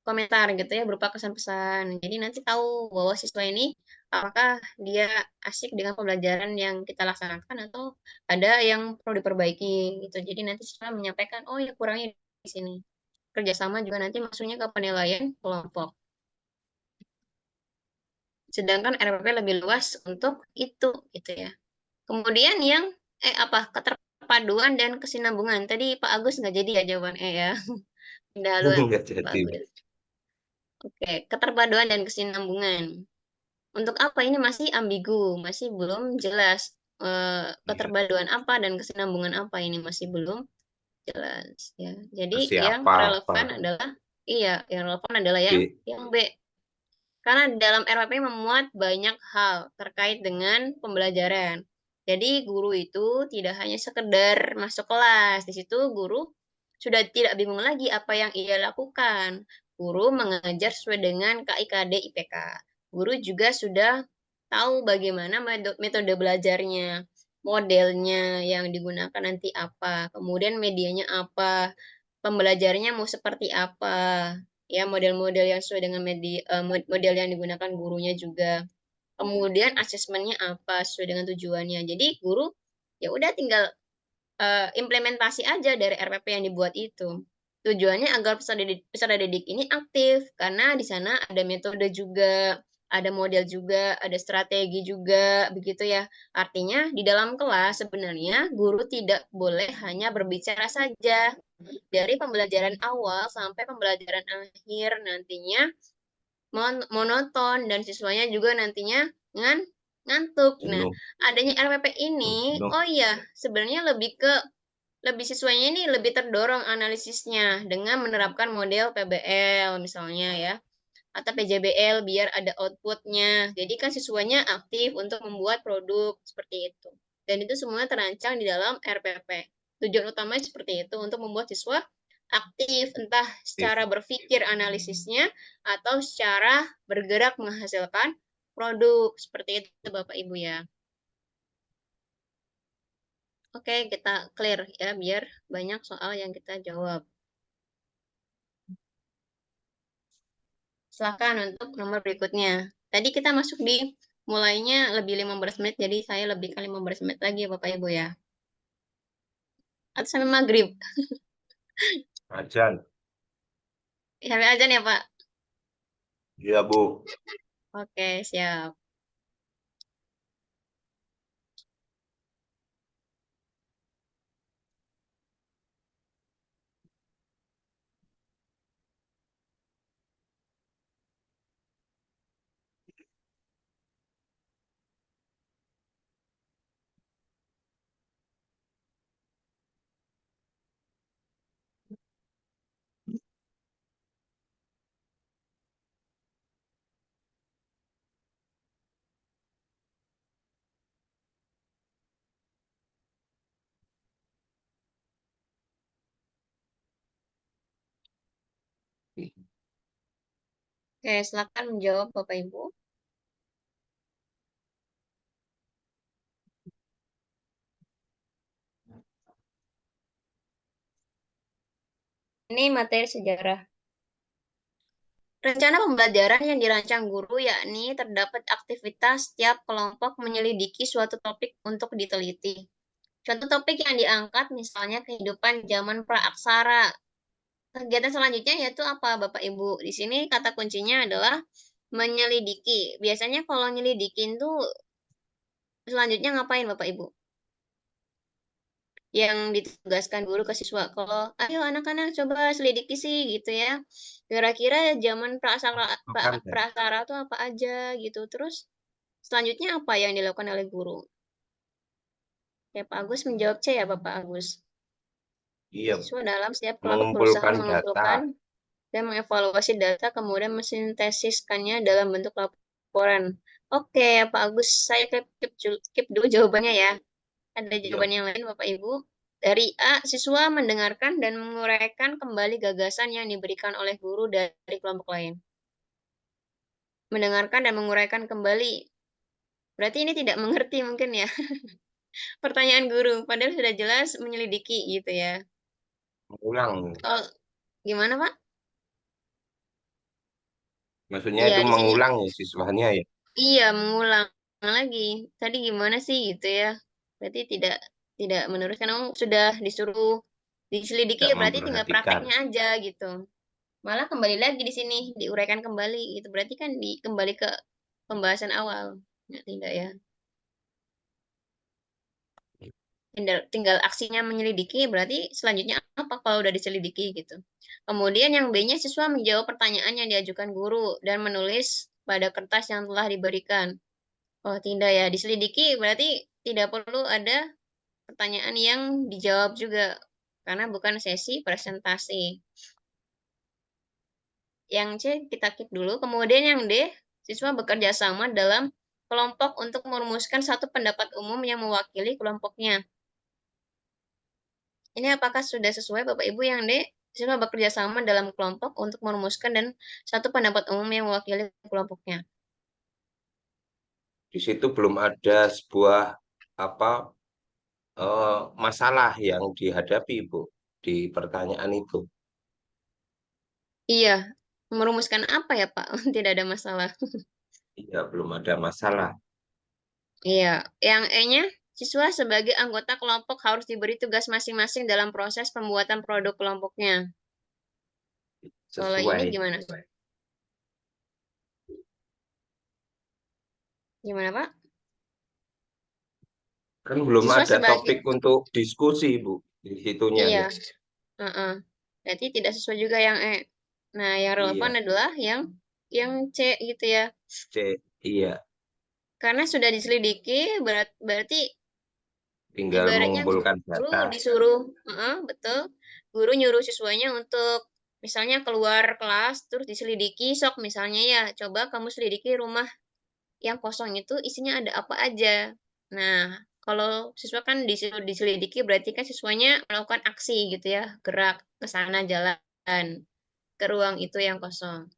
komentar gitu ya, berupa kesan-pesan. Jadi nanti tahu bahwa siswa ini apakah dia asik dengan pembelajaran yang kita laksanakan atau ada yang perlu diperbaiki gitu. Jadi nanti siswa menyampaikan, oh ya kurangnya di sini. Kerjasama juga nanti maksudnya ke penilaian kelompok. Sedangkan RPP lebih luas untuk itu gitu ya. Kemudian yang keterpaduan dan kesinambungan. Tadi Pak Agus nggak jadi ya jawaban ya. Pindah haluan Nggak Pak jadi. Agus. Oke, keterpaduan dan kesinambungan. Untuk apa ini masih ambigu, masih belum jelas. Iya. Keterpaduan apa dan kesinambungan apa ini masih belum jelas ya. Jadi Masih yang apa-apa. relevan adalah yang relevan adalah B. yang B. Karena dalam RPP memuat banyak hal terkait dengan pembelajaran. Jadi guru itu tidak hanya sekedar masuk kelas. Di situ guru sudah tidak bingung lagi apa yang ia lakukan. Guru mengajar sesuai dengan KIKD IPK. Guru juga sudah tahu bagaimana metode belajarnya, modelnya yang digunakan nanti apa, kemudian medianya apa, pembelajarannya mau seperti apa, ya model-model yang sesuai dengan model yang digunakan gurunya juga. Kemudian asesmennya apa sesuai dengan tujuannya. Jadi guru ya udah tinggal implementasi aja dari RPP yang dibuat itu. Tujuannya agar peserta didik ini aktif karena di sana ada metode juga, ada model juga, ada strategi juga, begitu ya. Artinya di dalam kelas sebenarnya guru tidak boleh hanya berbicara saja. Dari pembelajaran awal sampai pembelajaran akhir nantinya monoton dan siswanya juga nantinya ngantuk. Nah, Jenuh. adanya RPP ini, Jenuh. oh iya, sebenarnya lebih siswanya ini lebih terdorong analisisnya dengan menerapkan model PBL misalnya ya, atau PJBL biar ada outputnya. Jadi kan siswanya aktif untuk membuat produk seperti itu. Dan itu semuanya terancang di dalam RPP. Tujuan utamanya seperti itu, untuk membuat siswa aktif, entah secara berpikir analisisnya atau secara bergerak menghasilkan produk. Seperti itu Bapak Ibu ya. Oke, kita clear ya, biar banyak soal yang kita jawab. Silakan untuk nomor berikutnya. Tadi kita masuk di mulainya lebih 15 menit, jadi saya lebihkan 15 menit lagi Bapak Ibu ya. Atau sampai maghrib. Ajan. Sampai azan ya Pak? Iya, Bu. Oke, siap. Oke, silakan menjawab Bapak Ibu. Ini materi sejarah. Rencana pembelajaran yang dirancang guru yakni terdapat aktivitas setiap kelompok menyelidiki suatu topik untuk diteliti. Contoh topik yang diangkat misalnya kehidupan zaman praaksara. Kegiatan selanjutnya yaitu apa Bapak Ibu? Di sini kata kuncinya adalah menyelidiki. Biasanya kalau nyelidikin tuh selanjutnya ngapain Bapak Ibu? Yang ditugaskan guru ke siswa. Kalau ayo anak-anak coba selidiki sih gitu ya. Kira-kira zaman prasara itu apa aja gitu. Terus selanjutnya apa yang dilakukan oleh guru? Ya Pak Agus menjawab C ya Bapak Agus. Iya. Siswa dalam setiap kelompok berusaha Mengumpulkan mengumpulkan data dan mengevaluasi data kemudian mensintesiskannya dalam bentuk laporan. Oke, Pak Agus, saya keep dulu jawabannya ya. Ada jawaban yang lain, Bapak Ibu. Dari A, siswa mendengarkan dan menguraikan kembali gagasan yang diberikan oleh guru dari kelompok lain. Mendengarkan dan menguraikan kembali. Berarti ini tidak mengerti mungkin ya. pertanyaan guru, padahal sudah jelas menyelidiki gitu ya. Mengulang. Oh, gimana Pak? Maksudnya Iya, itu di sini mengulang ya siswanya ya. iya mengulang lagi. Tadi gimana sih gitu ya? Berarti tidak meneruskan, sudah disuruh diselidiki, Tidak berarti tinggal memperhatikan. prakteknya aja gitu. Malah kembali lagi di sini diuraikan kembali gitu. Berarti kan kembali ke pembahasan awal. Ya, tidak ya. Tinggal aksinya menyelidiki, berarti selanjutnya apa kalau udah diselidiki gitu. Kemudian yang B-nya, siswa menjawab pertanyaan yang diajukan guru dan menulis pada kertas yang telah diberikan. Oh tidak ya, diselidiki berarti tidak perlu ada pertanyaan yang dijawab juga, karena bukan sesi presentasi. Yang C kita keep dulu. Kemudian yang D, siswa bekerja sama dalam kelompok untuk merumuskan satu pendapat umum yang mewakili kelompoknya. Ini apakah sudah sesuai Bapak Ibu yang D? Siswa bekerja sama dalam kelompok untuk merumuskan dan satu pendapat umum yang mewakili kelompoknya. Di situ belum ada sebuah apa masalah yang dihadapi, Bu, di pertanyaan itu. Iya, merumuskan apa ya Pak? Tidak ada masalah. Iya, belum ada masalah. Iya, yang E-nya, siswa sebagai anggota kelompok harus diberi tugas masing-masing dalam proses pembuatan produk kelompoknya. Kalau ini Sesuai. gimana? Gimana Pak? Kan belum Siswa ada sebagai, topik untuk diskusi, Bu, di situnya iya, ya. berarti tidak sesuai juga yang E. Nah, yang relevan Iya, adalah yang C gitu ya. C, iya. Karena sudah diselidiki, berarti Tinggal ibaratnya mengumpulkan guru data. disuruh, betul, guru nyuruh siswanya untuk misalnya keluar kelas terus diselidiki, sok misalnya ya, coba kamu selidiki rumah yang kosong itu isinya ada apa aja. Nah, kalau siswa kan disuruh diselidiki, berarti kan siswanya melakukan aksi gitu ya, gerak ke sana, jalan ke ruang itu yang kosong.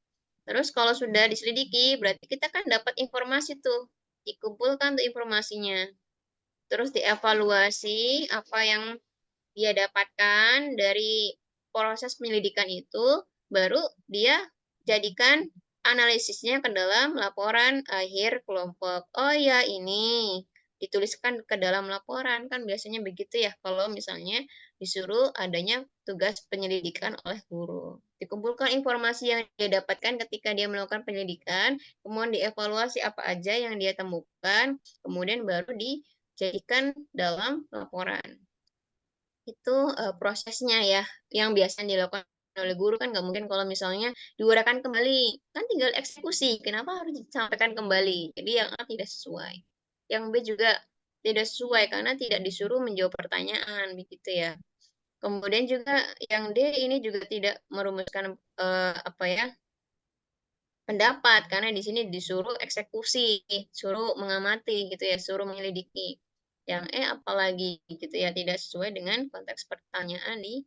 Terus kalau sudah diselidiki, berarti kita kan dapat informasi tuh, dikumpulkan tuh informasinya. Terus dievaluasi apa yang dia dapatkan dari proses penyelidikan itu, baru dia jadikan analisisnya ke dalam laporan akhir kelompok. Oh ya, ini dituliskan ke dalam laporan, kan biasanya begitu ya kalau misalnya disuruh adanya tugas penyelidikan oleh guru. Dikumpulkan informasi yang dia dapatkan ketika dia melakukan penyelidikan, kemudian dievaluasi apa aja yang dia temukan, kemudian baru dijadikan dalam laporan. Itu prosesnya ya, yang biasanya dilakukan oleh guru. Kan nggak mungkin kalau misalnya diuraikan kembali, kan tinggal eksekusi, kenapa harus disampaikan kembali? Jadi yang A tidak sesuai, yang B juga tidak sesuai karena tidak disuruh menjawab pertanyaan, begitu ya. Kemudian juga yang D ini juga tidak merumuskan apa ya, pendapat, karena di sini disuruh eksekusi, suruh mengamati gitu ya, suruh menyelidiki. Yang apalagi gitu ya, tidak sesuai dengan konteks pertanyaan di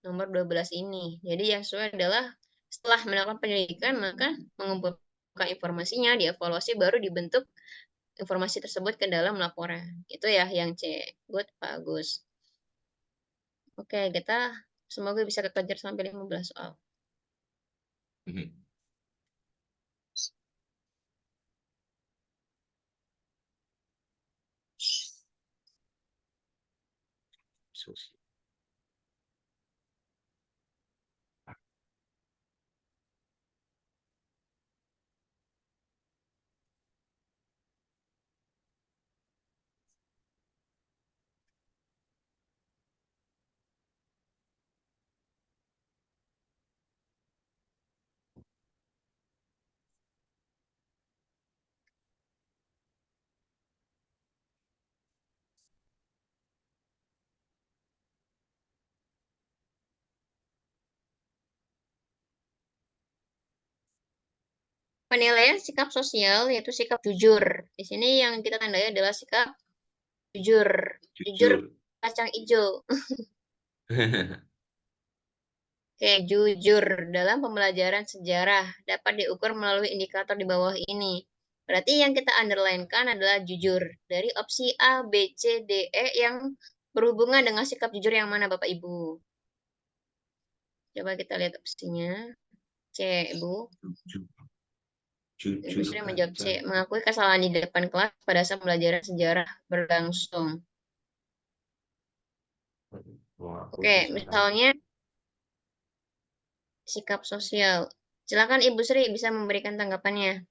nomor 12 ini. Jadi yang sesuai adalah setelah melakukan penyelidikan, maka mengumpulkan informasinya, dievaluasi, baru dibentuk informasi tersebut ke dalam laporan. Itu ya yang C. Good, Pak Agus. Oke, kita semoga bisa kekejar sampai 15 soal. Penilaian sikap sosial yaitu sikap jujur. Di sini yang kita tandai adalah sikap jujur. Jujur Jujur. kacang hijau. Oke, jujur dalam pembelajaran sejarah dapat diukur melalui indikator di bawah ini. Berarti yang kita underline-kan adalah jujur. Dari opsi A, B, C, D, E yang berhubungan dengan sikap jujur yang mana Bapak Ibu? Coba kita lihat opsinya. C, Ibu. Ibu Jujur sudah menjawab aja. C. Mengakui kesalahan di depan kelas pada saat pembelajaran sejarah berlangsung. Mengakui Oke, kesalahan. misalnya sikap sosial. Silakan Ibu Sri bisa memberikan tanggapannya.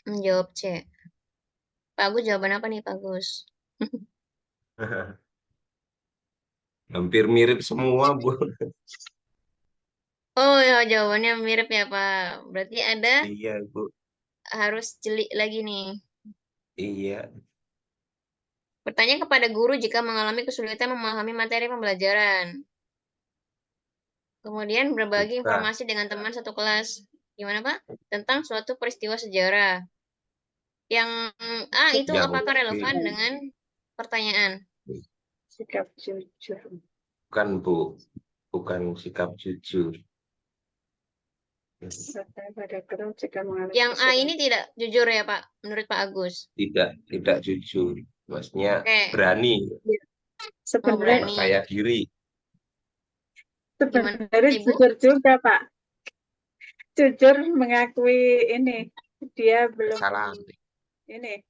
Menjawab C. Pak Agus jawaban apa nih Pak Agus? Hampir mirip semua, Bu. Oh ya jawabannya mirip ya Pak. Berarti ada Iya, Bu. harus jeli lagi nih. Iya. Bertanya kepada guru jika mengalami kesulitan memahami materi pembelajaran. Kemudian berbagi Bukan. informasi dengan teman satu kelas. Gimana Pak? Tentang suatu peristiwa sejarah. Yang A itu Yang apakah B. relevan dengan pertanyaan? Sikap jujur. Bukan, Bu. Bukan sikap jujur. Bertanya pada guru jika mengalami Yang A kesulitan. ini tidak jujur ya Pak, menurut Pak Agus. Tidak jujur. Maksudnya Oke. berani, Sebenarnya berani. percaya diri. Gimana sebenarnya Ibu? jujur juga Pak. Jujur mengakui ini dia belum Kesalahan. ini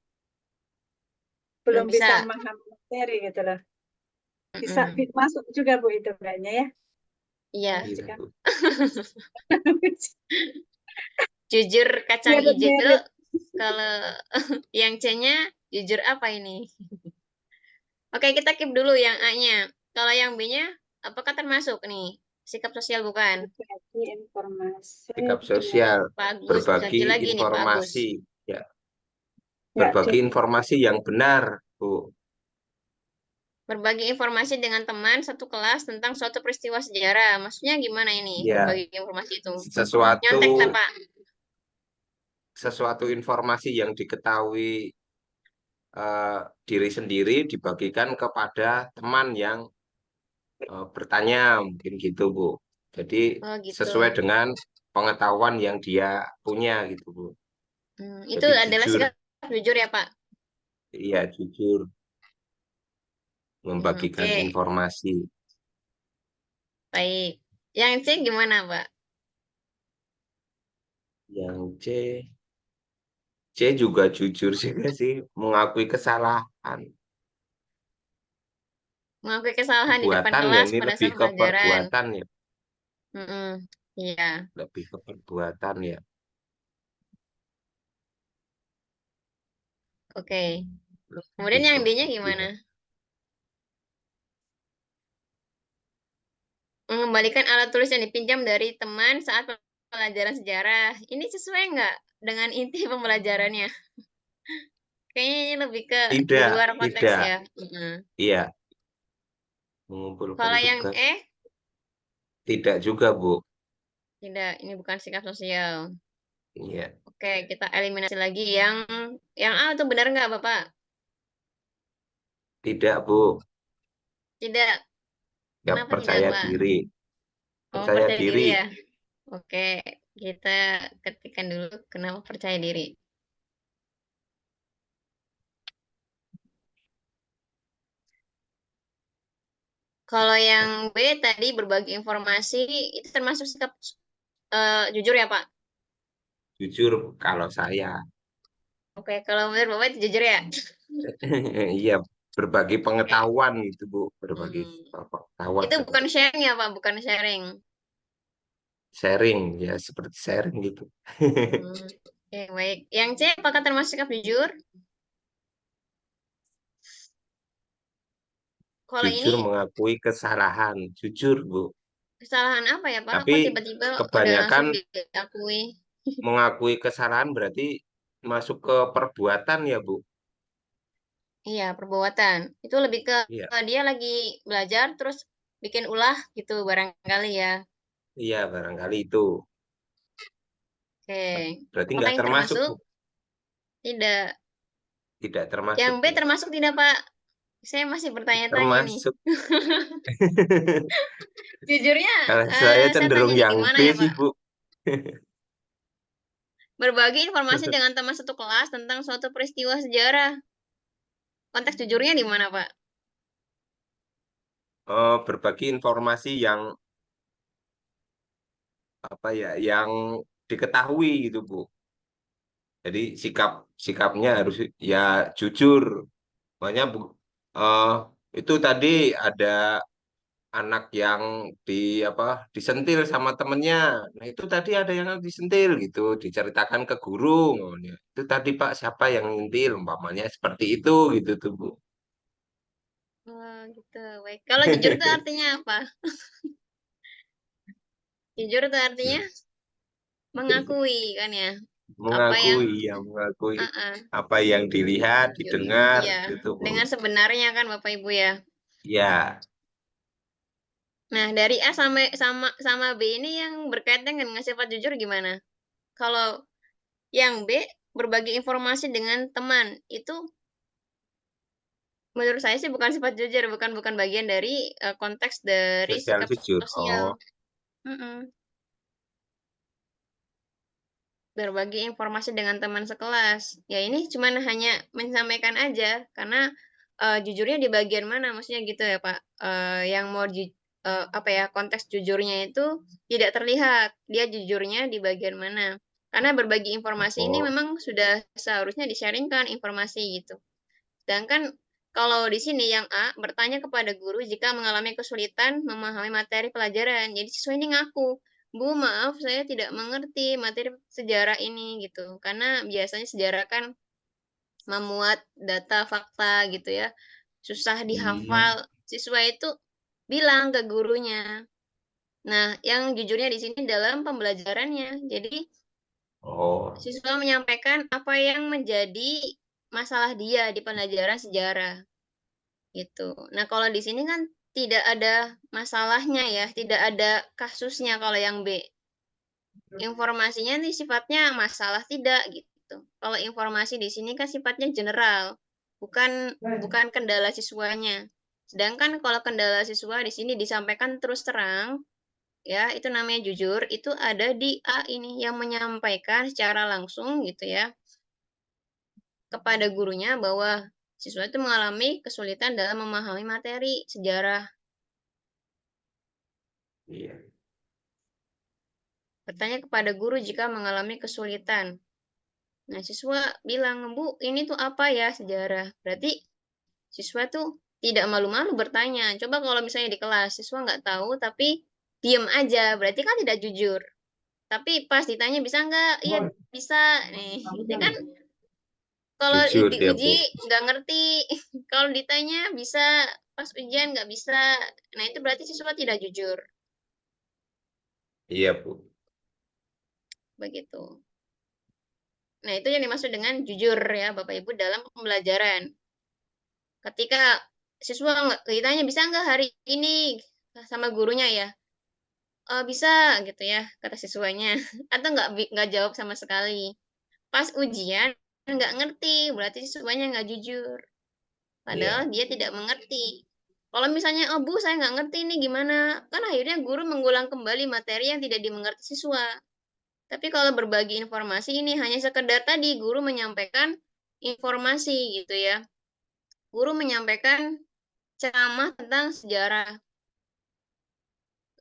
Belum belum bisa bisa. memahami materi gitu loh. Mm-mm. Bisa masuk juga Bu itu kayaknya ya. Iya. Iya, Bu. Jujur kacang hijau. Mirip-mirip. Kalau yang C-nya jujur apa ini? Oke, kita keep dulu yang A-nya. Kalau yang B-nya, apakah termasuk nih? Sikap sosial bukan? Berbagi informasi. Sikap sosial, Pak Agus, berbagi lagi nih Pak Agus. informasi. Ya, Nggak berbagi di- informasi yang benar, Bu. Berbagi informasi dengan teman satu kelas tentang suatu peristiwa sejarah. Maksudnya gimana ini? Ya, Berbagi informasi itu. sesuatu Nyontek tak, Pak? sesuatu informasi yang diketahui diri sendiri dibagikan kepada teman yang bertanya, mungkin gitu, Bu. Jadi Oh, gitu. sesuai dengan pengetahuan yang dia punya, gitu, Bu. Itu Jadi adalah jujur, sikap jujur ya, Pak? iya jujur membagikan Oke, informasi. baik. Yang C gimana, Pak? Yang C juga jujur juga sih, mengakui kesalahan. Mengakui kesalahan di depan Perbuatan ya, kelas ini pada lebih saat ke pembelajaran. perbuatan ya, Iya. lebih ke perbuatan ya. Oke. Kemudian yang D-nya gimana? Mengembalikan alat tulis yang dipinjam dari teman saat pelajaran sejarah. Ini sesuai nggak dengan inti pembelajarannya? Kayaknya ini lebih ke di Tidak, luar konteks tidak. ya. Iya, mengumpulkan Kalau yang tugas. E, Tidak juga, Bu. tidak. Ini bukan sikap sosial. Iya, Oke, kita eliminasi lagi yang A itu benar nggak, Bapak? tidak, Bu. Tidak. Ya, Kenapa tidak, percaya Pak? diri. Oh, Percaya percaya diri diri. ya. Oke, kita ketikkan dulu kenapa percaya diri. Kalau yang B tadi berbagi informasi itu termasuk sikap jujur ya, Pak? Jujur kalau saya. Oke, kalau menurut Bapak itu jujur ya? Iya, berbagi Oke. pengetahuan gitu, Bu. Berbagi Hmm. pengetahuan. Itu bukan sharing ya, Pak? Bukan sharing. Sharing, ya seperti sharing gitu. Oke, baik. Yang C apakah termasuk sikap jujur? Kalau Jujur ini mengakui kesalahan. Jujur, Bu. kesalahan apa ya, Pak? Kok Tapi tiba-tiba udah langsung kebanyakan diakui? mengakui kesalahan berarti masuk ke perbuatan ya, Bu. Iya, perbuatan. Itu lebih ke Iya, dia lagi belajar terus bikin ulah gitu barangkali ya. iya barangkali itu. Oke. Berarti Apakah nggak yang termasuk, termasuk? Bu. Tidak. Tidak Yang termasuk, B Bu. termasuk tidak, Pak? Saya masih bertanya-tanya nih. Termasuk Jujurnya, kalau saya saya cenderung tanya di yang mana B ya, sih, Pak? Bu. Berbagi informasi dengan teman satu kelas tentang suatu peristiwa sejarah. Konteks jujurnya di mana, Pak? Berbagi informasi yang apa ya, yang diketahui gitu, Bu. Jadi sikapnya harus ya jujur. Makanya Bu, eh, itu tadi ada anak yang di apa disentil sama temennya. Nah itu tadi ada yang disentil gitu, diceritakan ke guru. Oh, ya. Itu tadi Pak siapa yang ngintil, umpamanya seperti itu gitu tuh Bu. Oh, gitu. Baik. Kalau jujur itu artinya apa? Jujur itu artinya mengakui kan ya? Apa yang Mengakui, ya mengakui uh-uh, apa yang dilihat, didengar iya, gitu Bu. dengan sebenarnya kan Bapak Ibu ya. Ya, Nah, dari A sampai sama B ini yang berkaitan dengan sifat jujur gimana? Kalau yang B berbagi informasi dengan teman, itu menurut saya sih bukan sifat jujur, bukan bagian dari konteks dari sosial sikap jujur. sosial. Oh, Mm-mm. Berbagi informasi dengan teman sekelas. Ya ini cuman hanya menyampaikan aja, karena jujurnya di bagian mana, maksudnya gitu ya Pak. Yang mau apa ya, konteks jujurnya itu tidak terlihat, dia jujurnya di bagian mana. Karena berbagi informasi ini oh, memang sudah seharusnya di-sharingkan informasi gitu. Sedangkan kalau di sini yang A bertanya kepada guru jika mengalami kesulitan memahami materi pelajaran. Jadi siswa ini ngaku, Bu, maaf saya tidak mengerti materi sejarah ini gitu. Karena biasanya sejarah kan memuat data fakta gitu ya. Susah hmm, dihafal. Siswa itu bilang ke gurunya. Nah, yang jujurnya di sini dalam pembelajarannya. Jadi oh, siswa menyampaikan apa yang menjadi masalah dia di pembelajaran sejarah. Gitu. Nah, kalau di sini kan tidak ada masalahnya ya, tidak ada kasusnya kalau yang B. Informasinya nih sifatnya masalah tidak gitu. Kalau informasi di sini kan sifatnya general, bukan bukan kendala siswanya. Sedangkan kalau kendala siswa di sini disampaikan terus terang, ya itu namanya jujur, itu ada di A ini yang menyampaikan secara langsung gitu ya kepada gurunya bahwa siswa itu mengalami kesulitan dalam memahami materi sejarah. iya, Bertanya kepada guru jika mengalami kesulitan. Nah, siswa bilang, Bu, ini tuh apa ya sejarah? Berarti siswa tuh tidak malu-malu bertanya. Coba kalau misalnya di kelas, siswa nggak tahu tapi diem aja, berarti kan tidak jujur. Tapi pas ditanya bisa nggak? Iya, bisa. Nih, ini kan kalau jujur dia diuji Bu. nggak ngerti. Kalau ditanya bisa, pas ujian nggak bisa. Nah, itu berarti siswa tidak jujur. Iya Bu. Begitu. Nah, itu yang dimaksud dengan jujur ya, Bapak Ibu, dalam pembelajaran. Ketika siswa ditanya bisa nggak hari ini sama gurunya ya, bisa gitu ya kata siswanya, atau nggak jawab sama sekali. Pas ujian nggak ngerti, berarti siswanya nggak jujur. Padahal Iya. dia tidak mengerti. Kalau misalnya, oh Bu, saya nggak ngerti ini gimana? Kan akhirnya guru mengulang kembali materi yang tidak dimengerti siswa. Tapi kalau berbagi informasi ini hanya sekedar tadi guru menyampaikan informasi gitu ya. Guru menyampaikan ceramah tentang sejarah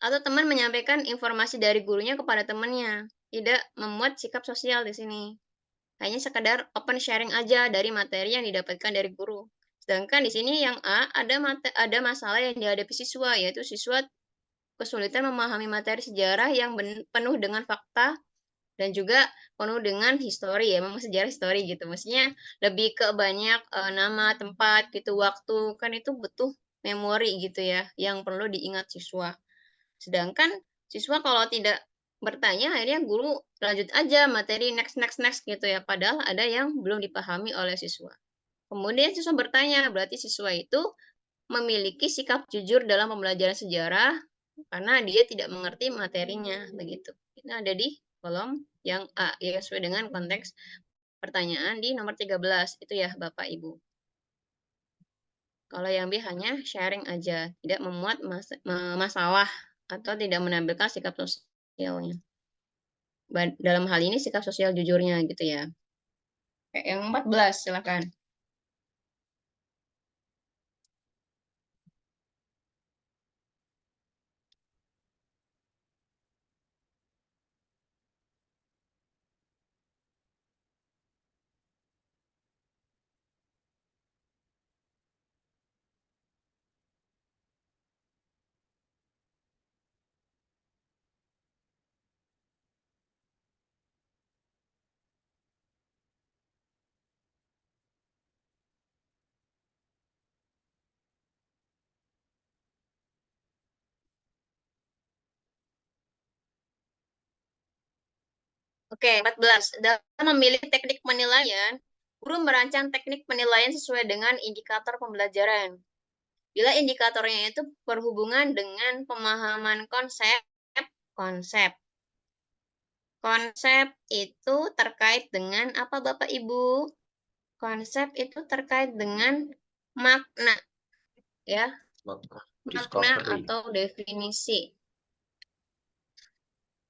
atau teman menyampaikan informasi dari gurunya kepada temannya. Tidak memuat sikap sosial di sini. Hanya sekedar open sharing aja dari materi yang didapatkan dari guru. Sedangkan di sini yang A ada masalah yang dihadapi siswa, yaitu siswa kesulitan memahami materi sejarah yang penuh dengan fakta dan juga penuh dengan histori ya, memang sejarah histori gitu. Maksudnya lebih ke banyak nama, tempat gitu, waktu, kan itu butuh memori gitu ya, yang perlu diingat siswa. Sedangkan siswa kalau tidak bertanya, akhirnya guru lanjut aja materi next next next gitu ya, padahal ada yang belum dipahami oleh siswa. Kemudian siswa bertanya, berarti siswa itu memiliki sikap jujur dalam pembelajaran sejarah karena dia tidak mengerti materinya begitu. Ini ada di kolom yang A ya, sesuai dengan konteks pertanyaan di nomor 13 itu ya Bapak Ibu. Kalau yang B hanya sharing aja, tidak memuat masalah atau tidak menampilkan sikap sosialnya. Dalam hal ini sikap sosial jujurnya gitu ya. Oke, yang 14 silakan. Oke, 14. Dalam memilih teknik penilaian, guru merancang teknik penilaian sesuai dengan indikator pembelajaran. Bila indikatornya itu berhubungan dengan pemahaman konsep, konsep. Konsep itu terkait dengan apa Bapak Ibu? Konsep itu terkait dengan makna, ya, makna Discovery. atau definisi.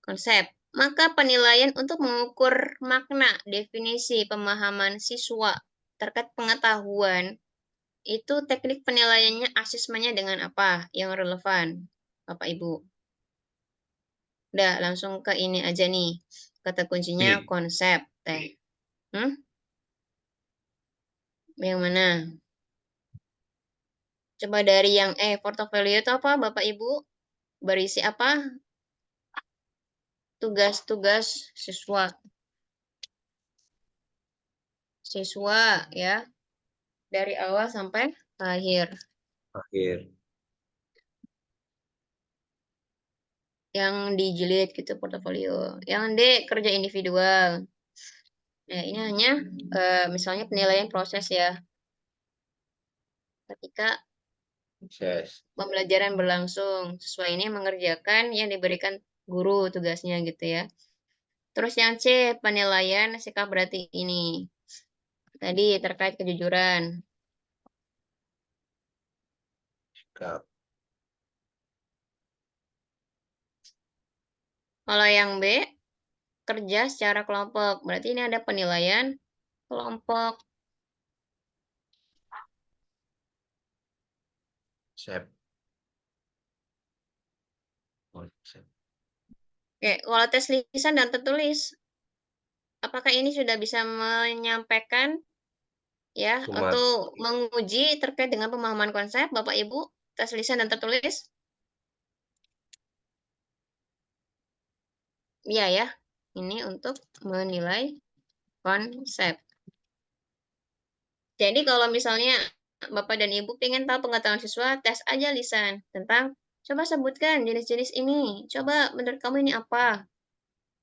Konsep. Maka penilaian untuk mengukur makna, definisi, pemahaman siswa terkait pengetahuan, itu teknik penilaiannya asesmennya dengan apa yang relevan, Bapak Ibu. Udah, langsung ke ini aja nih. Kata kuncinya B. konsep, teh. Yang mana? Coba dari yang portofolio itu apa, Bapak Ibu? Berisi apa? Tugas-tugas siswa. Siswa, ya. Dari awal sampai akhir. Akhir. Yang dijilid gitu portofolio. Yang D kerja individual. Nah, ini hanya misalnya penilaian proses ya. Ketika Proses. pembelajaran berlangsung, siswa ini mengerjakan yang diberikan guru tugasnya gitu ya. Terus yang C, penilaian sikap berarti ini. Tadi terkait kejujuran. Sikap. Kalau yang B, kerja secara kelompok. Berarti ini ada penilaian kelompok. Konsep. Konsep. Oke, kalau tes lisan dan tertulis, apakah ini sudah bisa menyampaikan ya Cuma atau menguji terkait dengan pemahaman konsep Bapak Ibu, tes lisan dan tertulis? Iya ya. Ini untuk menilai konsep. Jadi kalau misalnya Bapak dan Ibu pengen tahu pengetahuan siswa, tes aja lisan tentang coba sebutkan jenis-jenis ini. Coba menurut kamu ini apa?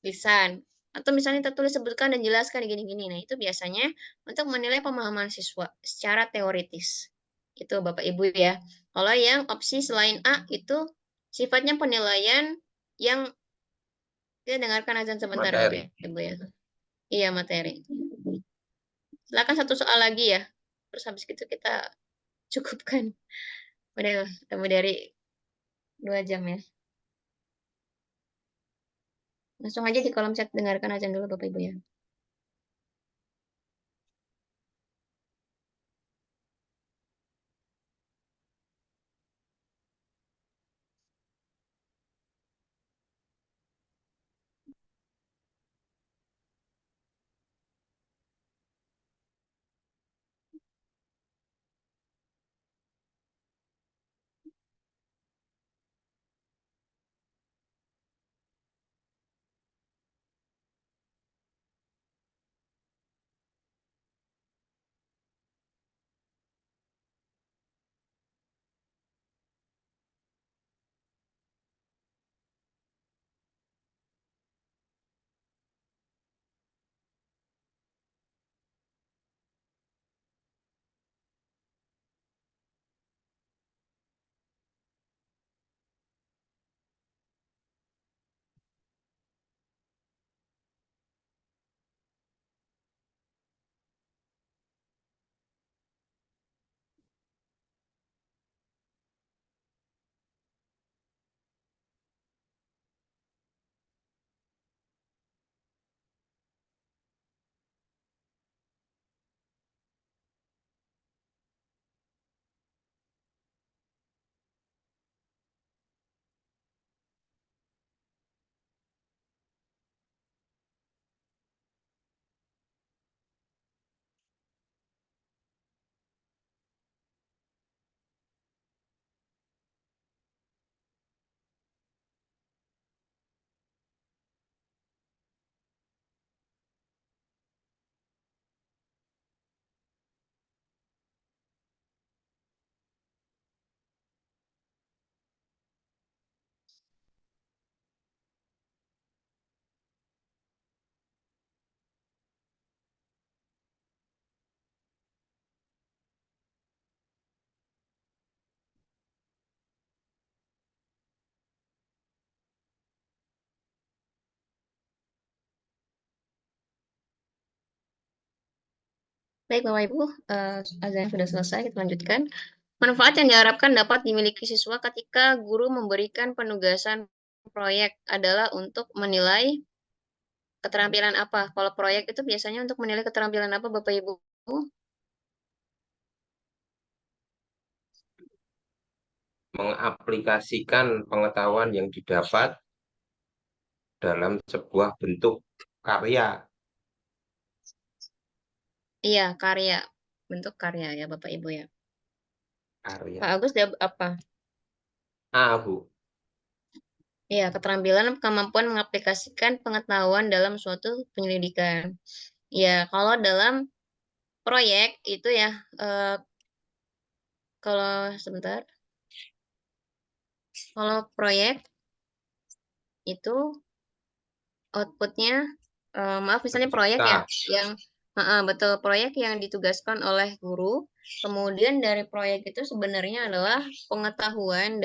Lisan. Atau misalnya tertulis sebutkan dan jelaskan gini-gini. Nah, itu biasanya untuk menilai pemahaman siswa secara teoritis. Itu Bapak Ibu ya. Kalau yang opsi selain A itu sifatnya penilaian yang kita dengarkan azan sebentar materi. Bapak Ibu ya. Iya, materi. Silakan satu soal lagi ya. Terus habis itu kita cukupkan. Udah lebih dari 2 jam ya. Langsung aja di kolom chat dengarkan azan dulu Bapak Ibu ya. Baik Bapak Ibu, azan sudah selesai, kita lanjutkan. Manfaat yang diharapkan dapat dimiliki siswa ketika guru memberikan penugasan proyek adalah untuk menilai keterampilan apa? Kalau proyek itu biasanya untuk menilai keterampilan apa Bapak Ibu? Mengaplikasikan pengetahuan yang didapat dalam sebuah bentuk karya. Iya, karya. Bentuk karya ya Bapak Ibu ya. Karya. Pak Agus apa? Bu. Iya, keterampilan kemampuan mengaplikasikan pengetahuan dalam suatu penyelidikan. Ya, kalau dalam proyek itu ya, kalau sebentar, kalau proyek itu outputnya, maaf misalnya proyek ya, yang betul proyek yang ditugaskan oleh guru, kemudian dari proyek itu sebenarnya adalah pengetahuan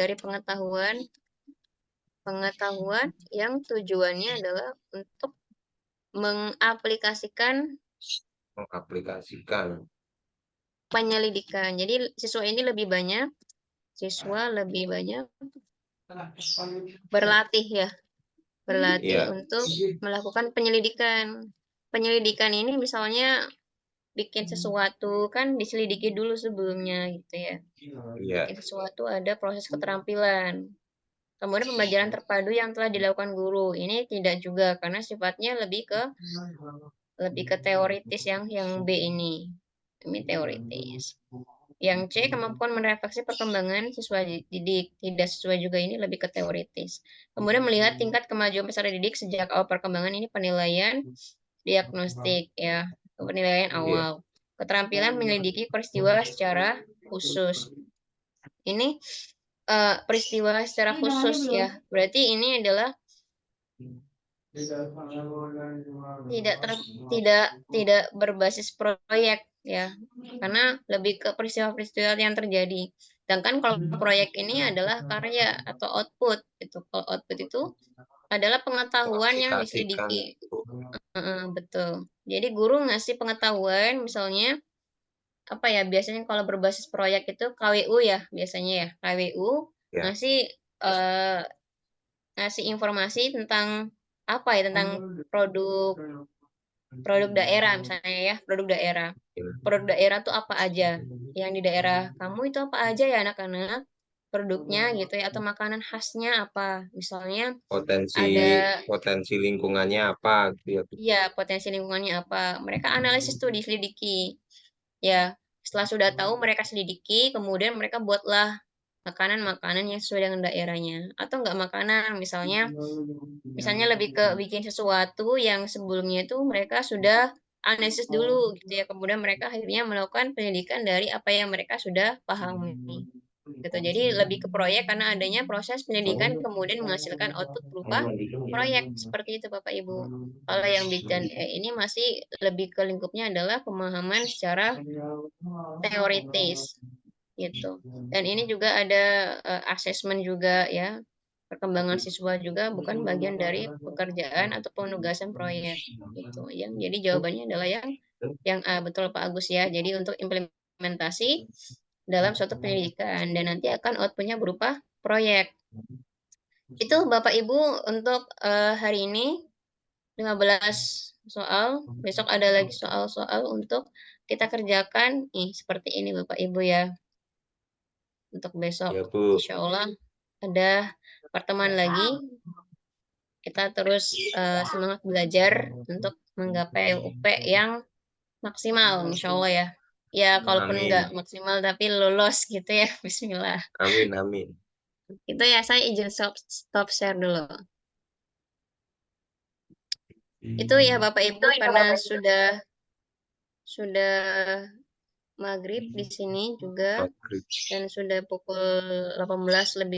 yang tujuannya adalah untuk mengaplikasikan penyelidikan. Jadi siswa lebih banyak berlatih ya, untuk melakukan penyelidikan. Penyelidikan ini misalnya bikin sesuatu kan diselidiki dulu sebelumnya gitu ya. Bikin sesuatu ada proses keterampilan. Kemudian pembelajaran terpadu yang telah dilakukan guru. Ini tidak juga karena sifatnya lebih ke teoritis yang B ini. Ini teoritis. Yang C, kemampuan merefleksi perkembangan siswa didik. Tidak siswa juga ini lebih ke teoritis. Kemudian melihat tingkat kemajuan peserta didik sejak awal perkembangan ini penilaian diagnostik ya, penilaian awal. Keterampilan menyelidiki peristiwa secara khusus. Ini peristiwa secara khusus ya. Berarti ini adalah tidak berbasis proyek ya, karena lebih ke peristiwa-peristiwa yang terjadi. Sedangkan kalau proyek ini adalah karya atau output itu. Kalau output itu adalah pengetahuan yang diselidiki. Betul. Jadi guru ngasih pengetahuan, misalnya apa ya, biasanya kalau berbasis proyek itu KWU ya, biasanya ya KWU ngasih informasi tentang apa ya, tentang produk daerah misalnya ya, produk daerah tuh apa aja, yang di daerah kamu itu apa aja ya anak-anak produknya gitu ya, atau makanan khasnya apa, misalnya potensi lingkungannya apa gitu ya. Iya, potensi lingkungannya apa, mereka analisis tuh, diselidiki ya. Setelah sudah tahu, mereka selidiki, kemudian mereka buatlah makanan-makanan yang sesuai dengan daerahnya. Atau enggak makanan, misalnya lebih ke bikin sesuatu yang sebelumnya itu mereka sudah analisis dulu gitu ya, kemudian mereka akhirnya melakukan pendidikan dari apa yang mereka sudah pahami gitu. Jadi lebih ke proyek karena adanya proses pendidikan kemudian menghasilkan output berupa proyek, seperti itu Bapak Ibu. Kalau yang Big dan ini masih lebih ke lingkupnya adalah pemahaman secara teoritis gitu. Dan ini juga ada asesmen juga ya, perkembangan siswa juga bukan bagian dari pekerjaan atau penugasan proyek gitu ya. Jadi jawabannya adalah yang A, betul Pak Agus ya. Jadi untuk implementasi dalam suatu pendidikan dan nanti akan outputnya berupa proyek. Itu Bapak Ibu untuk hari ini 15 soal. Besok ada lagi soal-soal untuk kita kerjakan seperti ini Bapak Ibu ya. Untuk besok insya Allah ada pertemuan lagi. Kita terus semangat belajar untuk menggapai UP yang maksimal insya Allah ya. Ya kalaupun enggak maksimal tapi lulus gitu ya. Bismillah. Amin. Itu ya, saya izin stop share dulu. Itu ya Bapak Ibu, karena sudah maghrib di sini juga dan sudah pukul 18:10.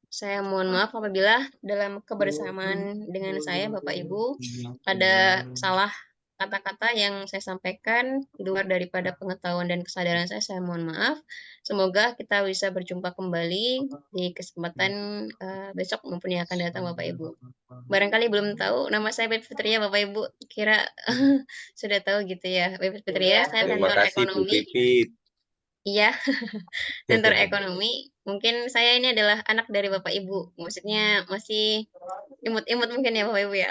Saya mohon maaf apabila dalam kebersamaan dengan saya Bapak Ibu ada salah kata-kata yang saya sampaikan di luar daripada pengetahuan dan kesadaran saya mohon maaf. Semoga kita bisa berjumpa kembali di kesempatan besok maupun yang akan datang Bapak Ibu. Barangkali belum tahu nama saya Beb Fitria Bapak Ibu, kira sudah tahu gitu ya. Beb Fitria, saya Terima mentor kasih Bu ekonomi. Pipit. Iya, mentor ekonomi. Mungkin saya ini adalah anak dari Bapak Ibu. Maksudnya masih imut-imut mungkin ya Bapak Ibu ya.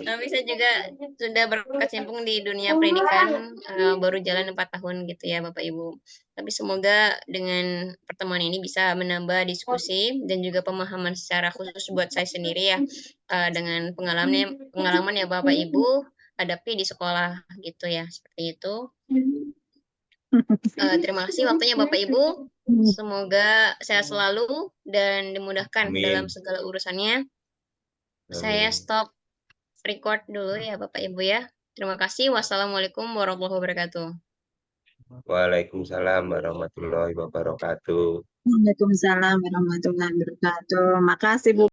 Tapi saya juga sudah berkecimpung di dunia pendidikan baru jalan 4 tahun gitu ya Bapak Ibu. Tapi semoga dengan pertemuan ini bisa menambah diskusi dan juga pemahaman secara khusus buat saya sendiri ya dengan pengalaman ya Bapak Ibu hadapi di sekolah gitu ya seperti itu. Terima kasih waktunya Bapak Ibu. Semoga sehat selalu dan dimudahkan dalam Amin. segala urusannya. Saya Amin. stop record dulu ya Bapak Ibu ya. Terima kasih. Wassalamualaikum warahmatullahi wabarakatuh. Waalaikumsalam warahmatullahi wabarakatuh. Waalaikumsalam warahmatullahi wabarakatuh. Makasih Bu